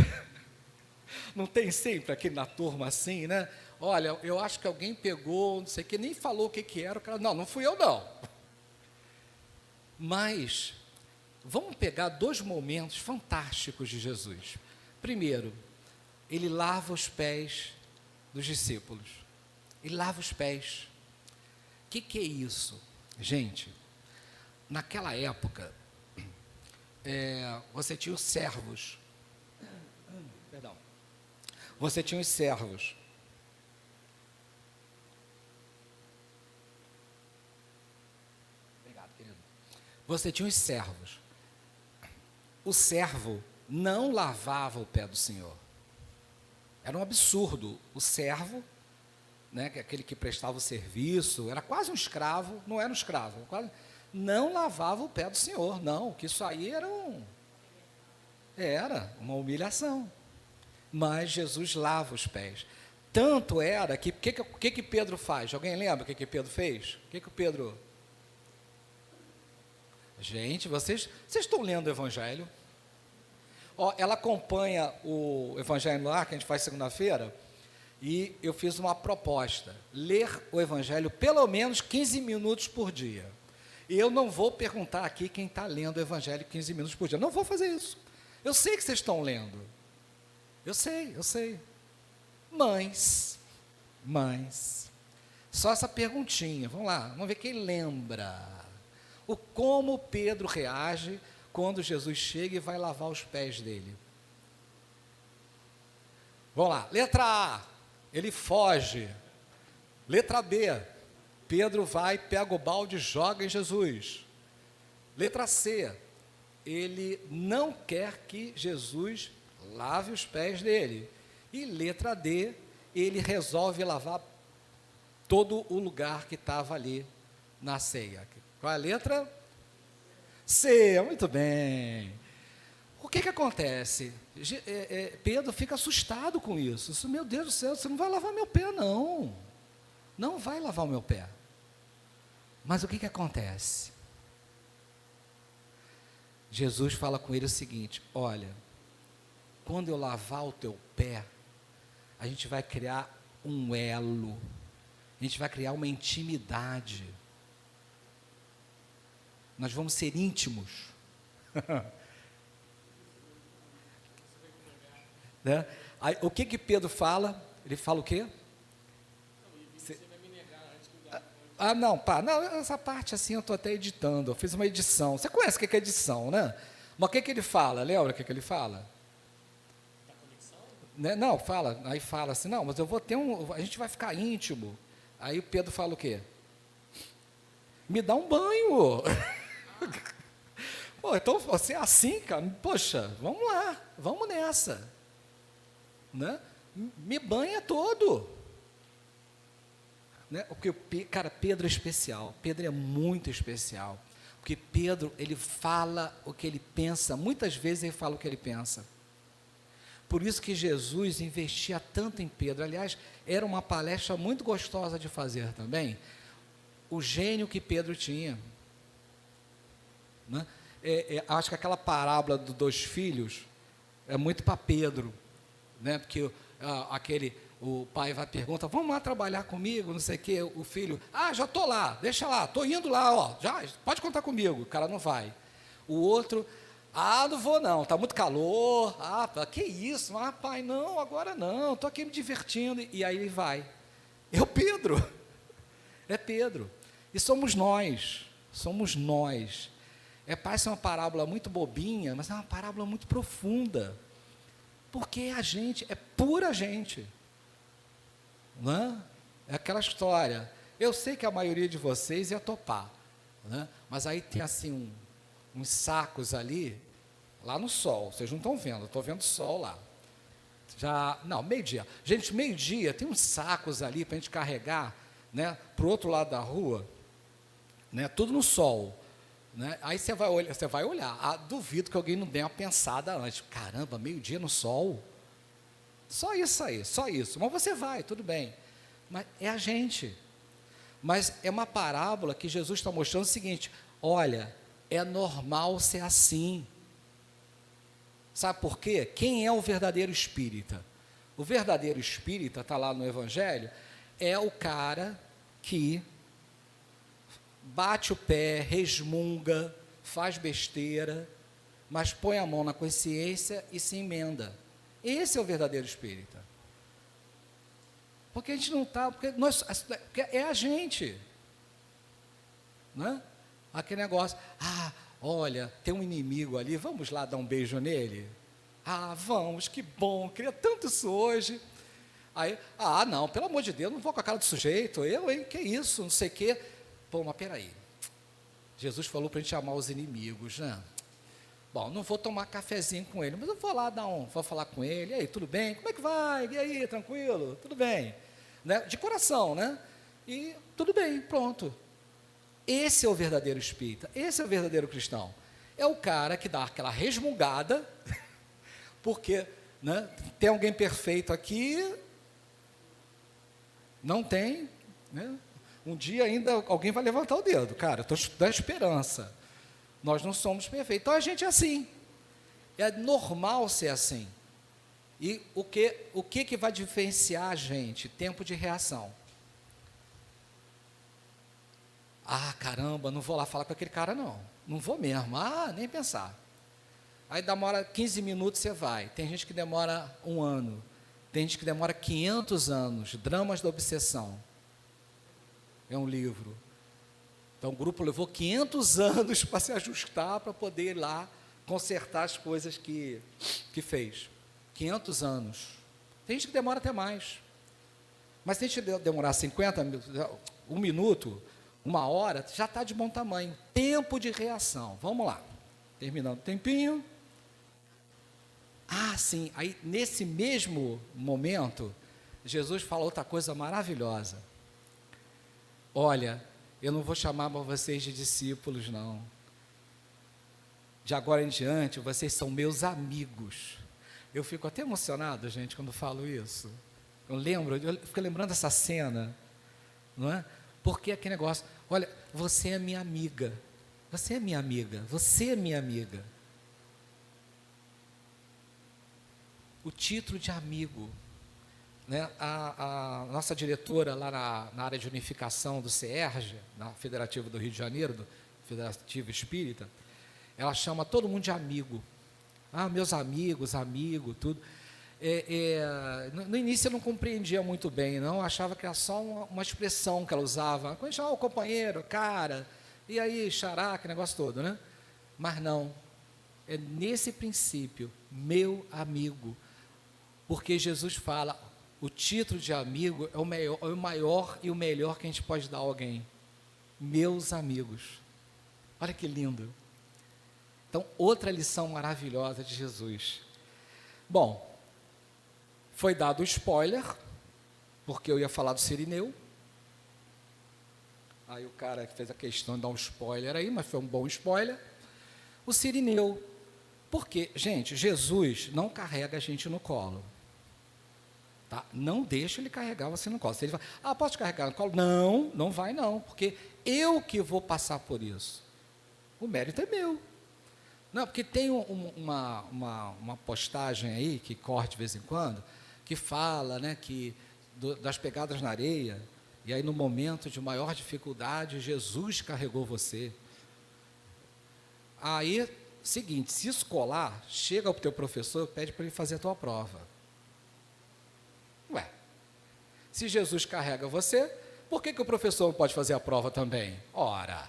Não tem sempre aqui na turma assim, né? Olha, eu acho que alguém pegou, não sei o que, nem falou o que era, o cara, não fui eu não. Mas vamos pegar 2 momentos fantásticos de Jesus. Primeiro, ele lava os pés dos discípulos. Ele lava os pés. O que é isso? Gente, naquela época, você tinha os servos. Perdão. Você tinha os servos. Obrigado, querido. Você tinha os servos. O servo não lavava o pé do Senhor. Era um absurdo. O servo, né, aquele que prestava o serviço, era quase um escravo, não era um escravo, não lavava o pé do Senhor, não, que isso aí era uma humilhação. Mas Jesus lava os pés. Tanto era que, o que Pedro faz? Alguém lembra o que Pedro fez? O que o Pedro... Gente, vocês estão lendo o Evangelho? Ela acompanha o Evangelho lá, que a gente faz segunda-feira, e eu fiz uma proposta, ler o Evangelho pelo menos 15 minutos por dia. E eu não vou perguntar aqui quem está lendo o Evangelho 15 minutos por dia, não vou fazer isso. Eu sei que vocês estão lendo, eu sei, mas, só essa perguntinha, vamos lá, vamos ver quem lembra, como Pedro reage quando Jesus chega e vai lavar os pés dele. Vamos lá, letra A, ele foge. Letra B, Pedro vai, pega o balde e joga em Jesus. Letra C, ele não quer que Jesus lave os pés dele. E letra D, ele resolve lavar todo o lugar que estava ali na ceia. Qual é a letra? C, muito bem. O que acontece? Pedro fica assustado com isso. Meu Deus do céu, você não vai lavar meu pé, não. Não vai lavar o meu pé. Mas o que acontece? Jesus fala com ele o seguinte: olha, quando eu lavar o teu pé, a gente vai criar um elo, a gente vai criar uma intimidade. Nós vamos ser íntimos. Né? Aí, o que Pedro fala? Ele fala o quê? Não, essa parte assim eu estou até editando, eu fiz uma edição. Você conhece o que é edição, né? Mas o que ele fala? Lembra o que ele fala? Da conexão? Né? Não, fala, aí fala assim, não, mas eu vou ter a gente vai ficar íntimo. Aí o Pedro fala o quê? Me dá um banho. Pô, então você é assim, cara, poxa, vamos lá, vamos nessa, né? Me banha todo, né? Porque, cara, Pedro é especial, Pedro é muito especial, porque Pedro, ele fala o que ele pensa, muitas vezes ele fala o que ele pensa. Por isso que Jesus investia tanto em Pedro. Aliás, era uma palestra muito gostosa de fazer também, o gênio que Pedro tinha, né? Acho que aquela parábola dos 2 filhos é muito para Pedro, né? Porque o pai vai perguntar, vamos lá trabalhar comigo, não sei o quê, o filho, já estou lá, deixa lá, estou indo lá, já, pode contar comigo, o cara não vai. O outro, não vou não, está muito calor, que isso, pai, não, agora não, estou aqui me divertindo, e aí ele vai. É Pedro, e somos nós. Parece uma parábola muito bobinha, mas é uma parábola muito profunda, porque a gente, é pura gente, não é? É aquela história, eu sei que a maioria de vocês ia topar, né? Mas aí tem assim uns sacos ali, lá no sol, vocês não estão vendo, eu estou vendo o sol lá, meio-dia, gente, meio-dia, tem uns sacos ali para a gente carregar, né, para o outro lado da rua, né? Tudo no sol, né? Aí você vai olhar. Ah, duvido que alguém não dê uma pensada antes. Caramba, meio-dia no sol? Só isso aí, só isso. Mas você vai, tudo bem. Mas é a gente. Mas é uma parábola que Jesus está mostrando o seguinte: olha, é normal ser assim. Sabe por quê? Quem é o verdadeiro espírita? O verdadeiro espírita, está lá no Evangelho, é o cara que bate o pé, resmunga, faz besteira, mas põe a mão na consciência e se emenda. Esse é o verdadeiro espírita. Porque a gente não está, porque é a gente, né? Aquele negócio, olha, tem um inimigo ali, vamos lá dar um beijo nele? Vamos, que bom, queria tanto isso hoje. Aí, não, pelo amor de Deus, não vou com a cara do sujeito, que isso, não sei o quê. Pô, mas peraí, Jesus falou para a gente amar os inimigos, né? Bom, não vou tomar cafezinho com ele, mas eu vou lá vou falar com ele. E aí, tudo bem? Como é que vai? E aí, tranquilo? Tudo bem? Né? De coração, né? E tudo bem, pronto. Esse é o verdadeiro espírita, esse é o verdadeiro cristão. É o cara que dá aquela resmungada, porque, né, tem alguém perfeito aqui? Não tem, né? Um dia ainda alguém vai levantar o dedo, cara, eu estou dando esperança. Nós não somos perfeitos, então a gente é assim. É normal ser assim. E o que vai diferenciar a gente? Tempo de reação. Caramba, não vou lá falar com aquele cara não. Não vou mesmo, nem pensar. Aí demora 15 minutos, você vai. Tem gente que demora 1 ano. Tem gente que demora 500 anos. Dramas da Obsessão. É um livro. Então o grupo levou 500 anos para se ajustar, para poder ir lá consertar as coisas que fez. 500 anos. Tem gente que demora até mais. Mas se a gente demorar 50 minutos, 1 minuto, 1 hora, já está de bom tamanho. Tempo de reação. Vamos lá. Terminando o tempinho. Sim. Aí, nesse mesmo momento, Jesus fala outra coisa maravilhosa. Olha, eu não vou chamar vocês de discípulos, não. De agora em diante, vocês são meus amigos. Eu fico até emocionado, gente, quando falo isso. Eu fico lembrando dessa cena, não é? Porque aquele negócio, olha, você é minha amiga, você é minha amiga, você é minha amiga. O título de amigo, né? A nossa diretora lá na área de unificação do CERJ, na Federativa do Rio de Janeiro, do Federativo Espírita, ela chama todo mundo de amigo. Meus amigos, amigo, tudo. No início eu não compreendia muito bem, não, eu achava que era só uma expressão que ela usava. Quando chamava o companheiro, cara, e aí, xará, que negócio todo, né? Mas não, é nesse princípio, meu amigo, porque Jesus fala, o título de amigo é o maior e o melhor que a gente pode dar a alguém. Meus amigos. Olha que lindo. Então, outra lição maravilhosa de Jesus. Bom, foi dado o spoiler, porque eu ia falar do Cirineu. Aí o cara que fez a questão de dar um spoiler aí, mas foi um bom spoiler. O Cirineu. Porque, gente, Jesus não carrega a gente no colo. Tá? Não deixa ele carregar você no colo. Se ele fala, posso te carregar no colo? Não, não vai não, porque eu que vou passar por isso. O mérito é meu. Não, porque tem uma postagem aí, que corre de vez em quando, que fala, né, das pegadas na areia, e aí no momento de maior dificuldade, Jesus carregou você. Aí, seguinte, se escolar, chega ao teu professor, pede para ele fazer a tua prova. Se Jesus carrega você, por que o professor não pode fazer a prova também? Ora,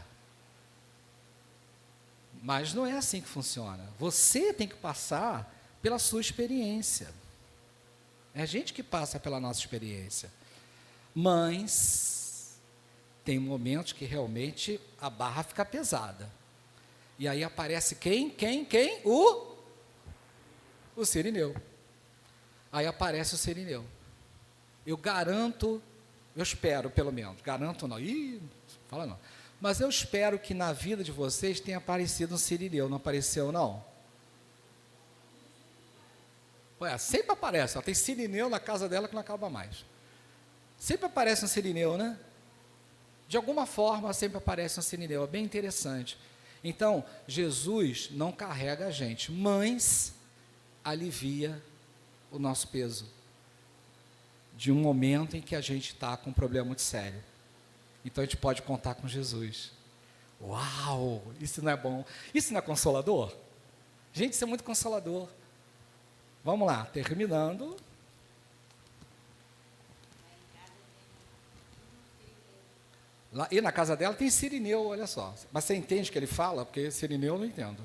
mas não é assim que funciona. Você tem que passar pela sua experiência. É a gente que passa pela nossa experiência. Mas tem momentos que realmente a barra fica pesada. E aí aparece quem? O Cirineu. Aí aparece o Cirineu. Eu garanto, eu espero pelo menos, garanto não, fala não. Mas eu espero que na vida de vocês tenha aparecido um sirineu, não apareceu, não? Ué, sempre aparece, ela tem sirineu na casa dela que não acaba mais. Sempre aparece um sirineu, né? De alguma forma sempre aparece um sirineu, é bem interessante. Então, Jesus não carrega a gente, mas alivia o nosso peso de um momento em que a gente está com um problema muito sério. Então a gente pode contar com Jesus. Uau, isso não é bom? Isso não é consolador? Gente, isso é muito consolador. Vamos lá, terminando. Lá, e na casa dela tem sirineu, olha só. Mas você entende o que ele fala? Porque sirineu eu não entendo.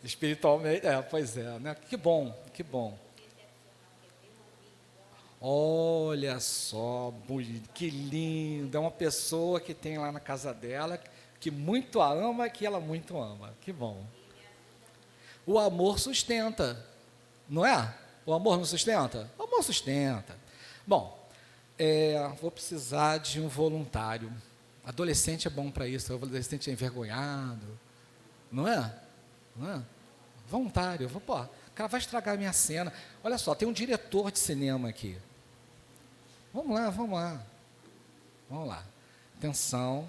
Espiritualmente, pois é, né? Que bom, que bom. Olha só, que lindo. É uma pessoa que tem lá na casa dela, que muito a ama, que ela muito ama. Que bom. O amor sustenta, não é? O amor não sustenta? O amor sustenta. Bom, vou precisar de um voluntário. Adolescente é bom para isso, o adolescente é envergonhado, não é? Não é? Voluntário, pô, o cara vai estragar a minha cena. Olha só, tem um diretor de cinema aqui. Vamos lá. Atenção.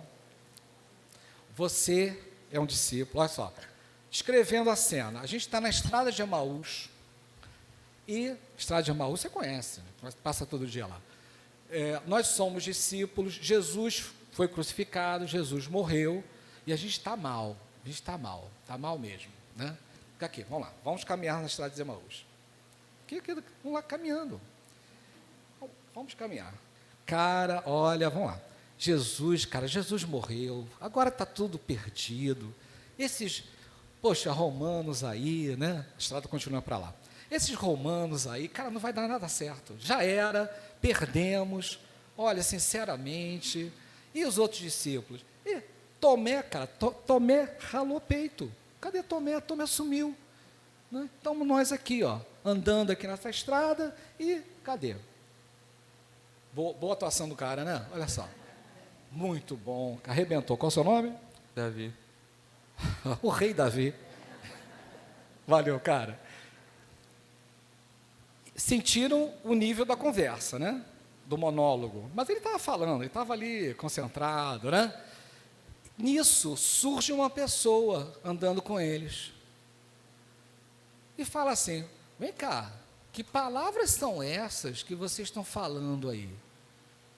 Você é um discípulo, olha só. Escrevendo a cena. A gente está na estrada de Emaús. E estrada de Emaús você conhece, passa todo dia lá. Nós somos discípulos, Jesus foi crucificado, Jesus morreu, e a gente está mal, está mal mesmo, né? Fica aqui, vamos lá, vamos caminhar na estrada de Emaús. Vamos lá caminhando. Vamos caminhar. Cara, olha, vamos lá. Jesus morreu, agora está tudo perdido. Esses, romanos aí, né? A estrada continua para lá. Esses romanos aí, cara, não vai dar nada certo. Já era, perdemos. Olha, sinceramente. E os outros discípulos? E Tomé, cara, Tomé ralou o peito. Cadê Tomé? Tomé sumiu. Né? Estamos nós aqui, ó, andando aqui nessa estrada e cadê? Boa atuação do cara, né? Olha só. Muito bom. Arrebentou. Qual é o seu nome? Davi. O rei Davi. Valeu, cara. Sentiram o nível da conversa, né? Do monólogo. Mas ele estava falando, ele estava ali concentrado, né? Nisso surge uma pessoa andando com eles. E fala assim: vem cá, que palavras são essas que vocês estão falando aí?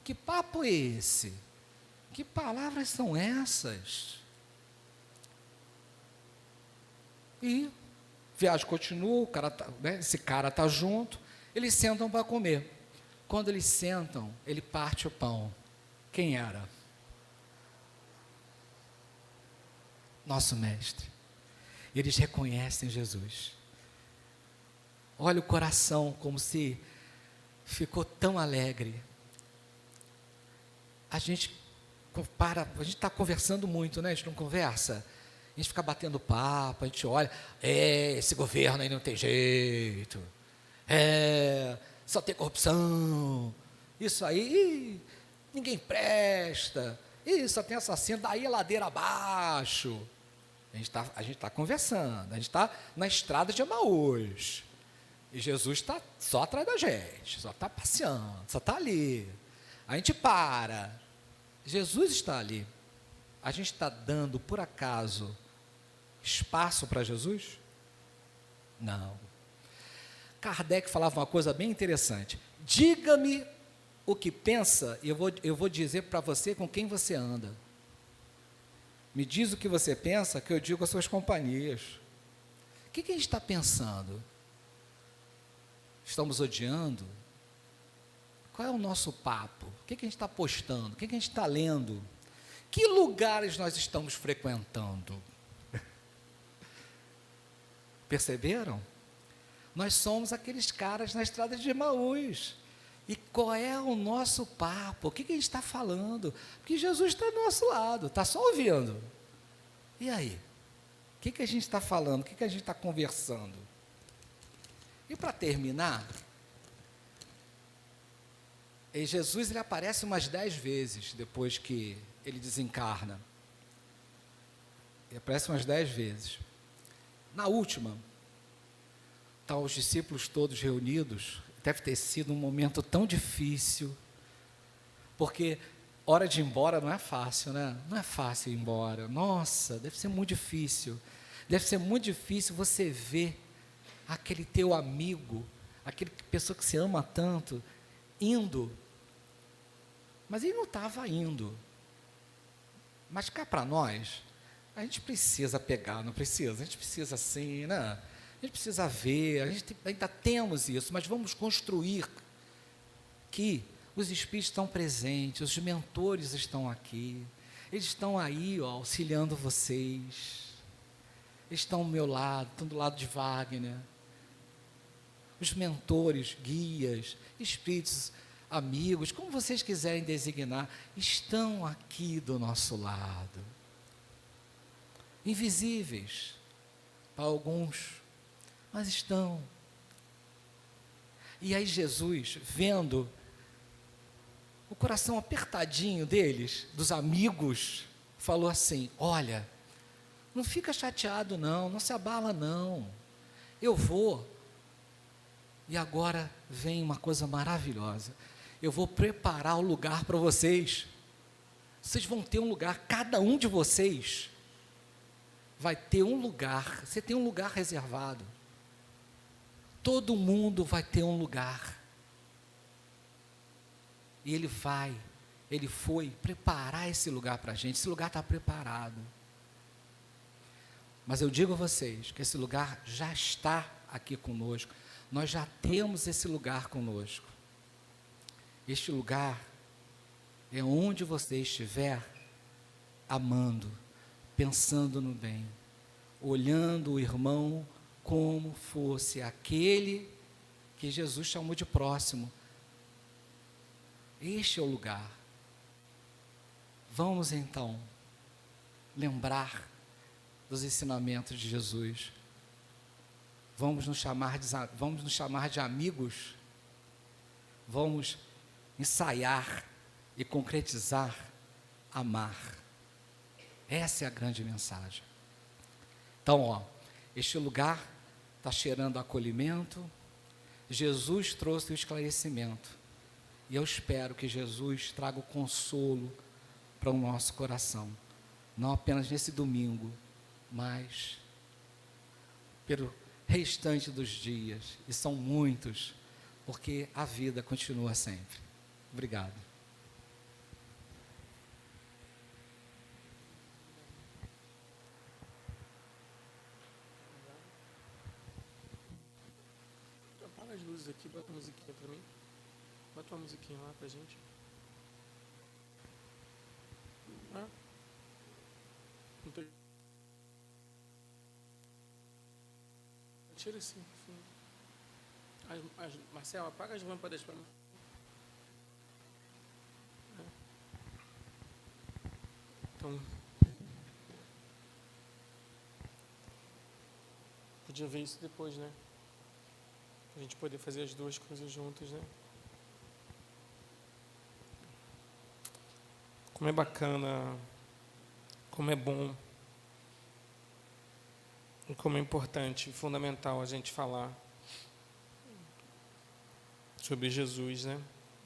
Que papo é esse? Que palavras são essas? E a viagem continua, o cara esse cara está junto, eles sentam para comer. Quando eles sentam, ele parte o pão. Quem era? Nosso mestre. E eles reconhecem Jesus. Olha o coração, como se ficou tão alegre. A gente está conversando muito, né? A gente não conversa. A gente fica batendo papo, a gente olha, esse governo aí não tem jeito, só tem corrupção, isso aí, ninguém presta, só tem assassino, daí a ladeira abaixo. A gente está conversando, a gente está na estrada de Emaús, e Jesus está só atrás da gente, só está passeando, só está ali. A gente para, Jesus está ali. A gente está dando, por acaso, espaço para Jesus? Não. Kardec falava uma coisa bem interessante. Diga-me o que pensa e eu vou dizer para você com quem você anda. Me diz o que você pensa, que eu digo às suas companhias. O que a gente está pensando? Estamos odiando? Qual é o nosso papo? O que a gente está postando? O que a gente está lendo? Que lugares nós estamos frequentando? Perceberam? Nós somos aqueles caras na estrada de Emaús. E qual é o nosso papo? O que a gente está falando? Porque Jesus está do nosso lado, está só ouvindo. E aí? O que a gente está falando? O que a gente está conversando? E para terminar, E Jesus ele aparece umas 10 vezes depois que ele desencarna. Ele aparece umas 10 vezes. Na última, estão os discípulos todos reunidos. Deve ter sido um momento tão difícil, porque hora de ir embora não é fácil, né? Não é fácil ir embora. Nossa, deve ser muito difícil. Deve ser muito difícil você ver aquele teu amigo, aquele pessoa que você ama tanto, indo. Mas ele não estava indo. Mas cá para nós, a gente precisa pegar, não precisa? A gente precisa assim, né? A gente precisa ver, a gente ainda temos isso, mas vamos construir que os espíritos estão presentes, os mentores estão aqui, eles estão aí, ó, auxiliando vocês, eles estão ao meu lado, estão do lado de Wagner, os mentores, guias, espíritos, amigos, como vocês quiserem designar, estão aqui do nosso lado, invisíveis para alguns, mas estão. E aí Jesus, vendo o coração apertadinho deles, dos amigos, falou assim: olha, não fica chateado não, não se abala não, eu vou. E agora vem uma coisa maravilhosa, eu vou preparar o lugar para vocês, vocês vão ter um lugar, cada um de vocês vai ter um lugar, você tem um lugar reservado, todo mundo vai ter um lugar, e ele foi preparar esse lugar para a gente, esse lugar está preparado, mas eu digo a vocês, que esse lugar já está aqui conosco, nós já temos esse lugar conosco, este lugar é onde você estiver amando, pensando no bem, olhando o irmão como fosse aquele que Jesus chamou de próximo. Este é o lugar. Vamos então lembrar dos ensinamentos de Jesus. Vamos nos chamar de amigos. Vamos ensaiar e concretizar amar. Essa é a grande mensagem. Então, ó, este lugar está cheirando acolhimento. Jesus trouxe o esclarecimento. E eu espero que Jesus traga o consolo para o nosso coração. Não apenas nesse domingo, mas pelo restante dos dias. E são muitos, porque a vida continua sempre. Obrigado. Apaga as luzes aqui, bota uma musiquinha pra mim. Bota uma musiquinha lá pra gente. Ah. Não tô... Tira assim. Marcelo, apaga as lâmpadas pra mim. Então, podia ver isso depois, né? A gente poder fazer as duas coisas juntas, né? Como é bacana, como é bom, e como é importante, fundamental a gente falar sobre Jesus, né?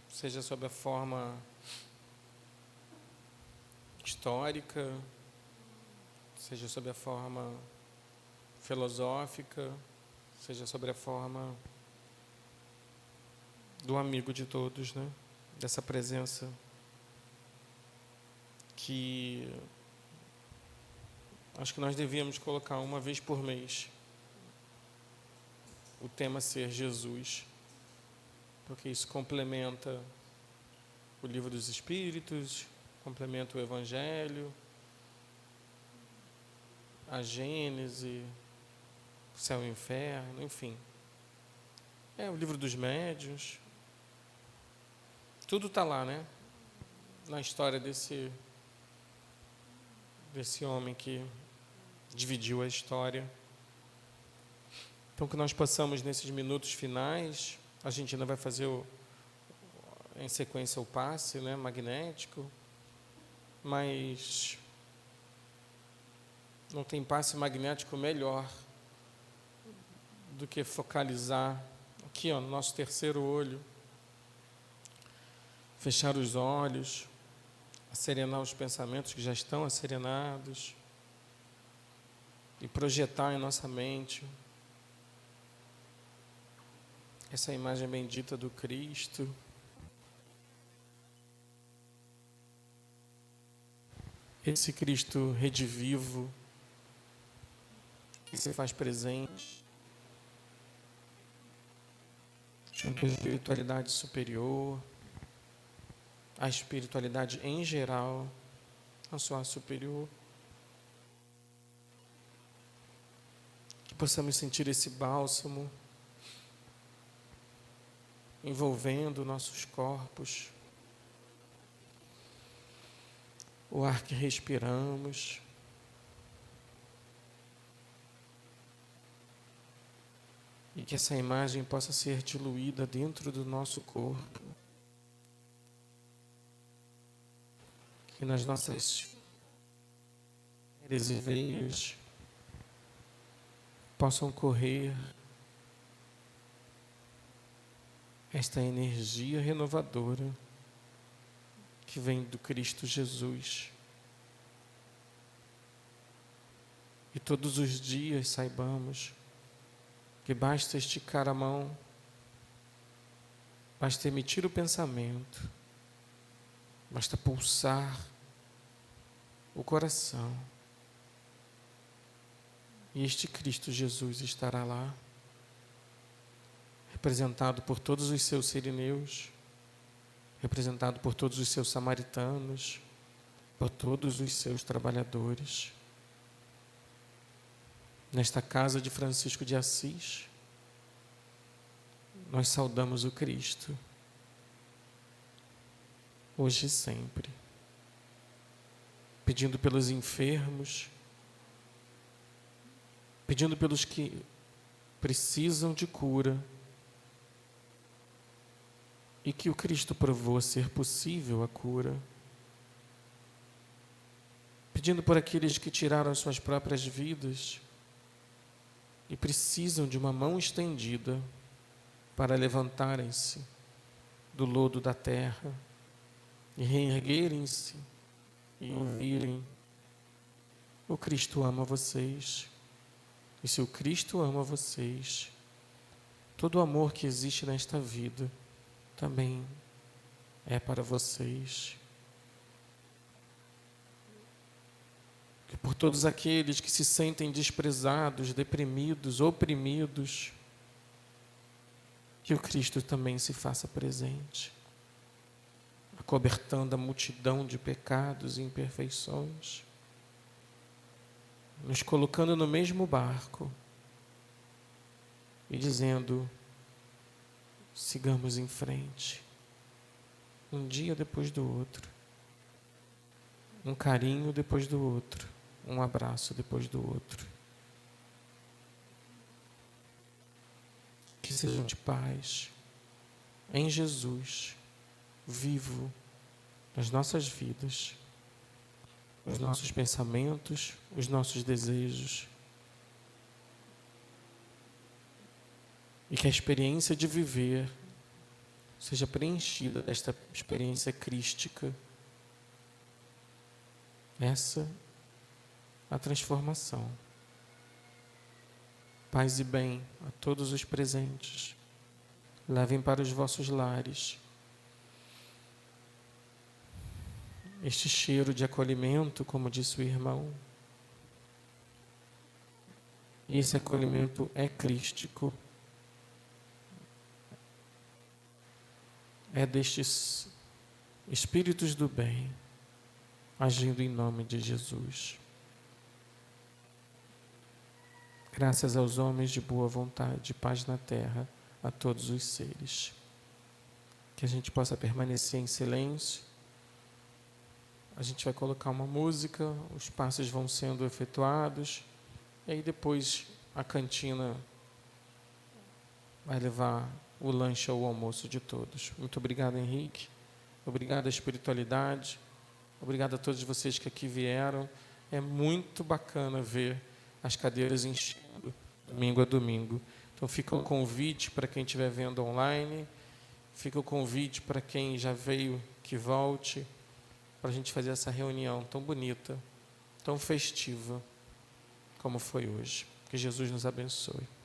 Seja sob a forma histórica, seja sob a forma filosófica, seja sobre a forma do amigo de todos, né? Dessa presença que acho que nós devíamos colocar uma vez por mês o tema ser Jesus, porque isso complementa o Livro dos Espíritos, complementa o Evangelho, a Gênese, o céu e o inferno, enfim. É o Livro dos Médiuns. Tudo está lá, né? Na história desse homem que dividiu a história. Então, que nós possamos, nesses minutos finais, a gente ainda vai fazer em sequência o passe, né, magnético, mas não tem passe magnético melhor do que focalizar aqui, ó, no nosso terceiro olho, fechar os olhos, asserenar os pensamentos que já estão asserenados e projetar em nossa mente essa imagem bendita do Cristo. Esse Cristo redivivo que se faz presente junto à espiritualidade superior, a espiritualidade em geral, a sua superior. Que possamos sentir esse bálsamo envolvendo nossos corpos, o ar que respiramos, e que essa imagem possa ser diluída dentro do nosso corpo, que nas nossas artérias e veias possam correr esta energia renovadora que vem do Cristo Jesus. E todos os dias saibamos que basta esticar a mão, basta emitir o pensamento, basta pulsar o coração, e este Cristo Jesus estará lá, representado por todos os seus sirineus, representado por todos os seus samaritanos, por todos os seus trabalhadores. Nesta casa de Francisco de Assis, nós saudamos o Cristo, hoje e sempre, pedindo pelos enfermos, pedindo pelos que precisam de cura, e que o Cristo provou ser possível a cura, pedindo por aqueles que tiraram as suas próprias vidas e precisam de uma mão estendida para levantarem-se do lodo da terra e reerguerem-se e ouvirem: o Cristo ama vocês. E se o Cristo ama vocês, todo o amor que existe nesta vida também é para vocês. Que por todos aqueles que se sentem desprezados, deprimidos, oprimidos, que o Cristo também se faça presente, acobertando a multidão de pecados e imperfeições, nos colocando no mesmo barco e dizendo: sigamos em frente, um dia depois do outro, um carinho depois do outro, um abraço depois do outro. Que sejam de paz em Jesus, vivo nas nossas vidas, os nossos pensamentos, os nossos desejos, e que a experiência de viver seja preenchida desta experiência crística. Essa a transformação. Paz e bem a todos os presentes. Levem para os vossos lares este cheiro de acolhimento, como disse o irmão. E esse acolhimento é crístico. É destes espíritos do bem, agindo em nome de Jesus. Graças aos homens de boa vontade, paz na terra a todos os seres. Que a gente possa permanecer em silêncio. A gente vai colocar uma música, os passos vão sendo efetuados, e aí depois a cantina vai levar o lanche ou o almoço de todos. Muito obrigado, Henrique. Obrigado à espiritualidade. Obrigado a todos vocês que aqui vieram. É muito bacana ver as cadeiras enchendo, domingo a domingo. Então fica o convite para quem estiver vendo online, fica o convite para quem já veio que volte, para a gente fazer essa reunião tão bonita, tão festiva, como foi hoje. Que Jesus nos abençoe.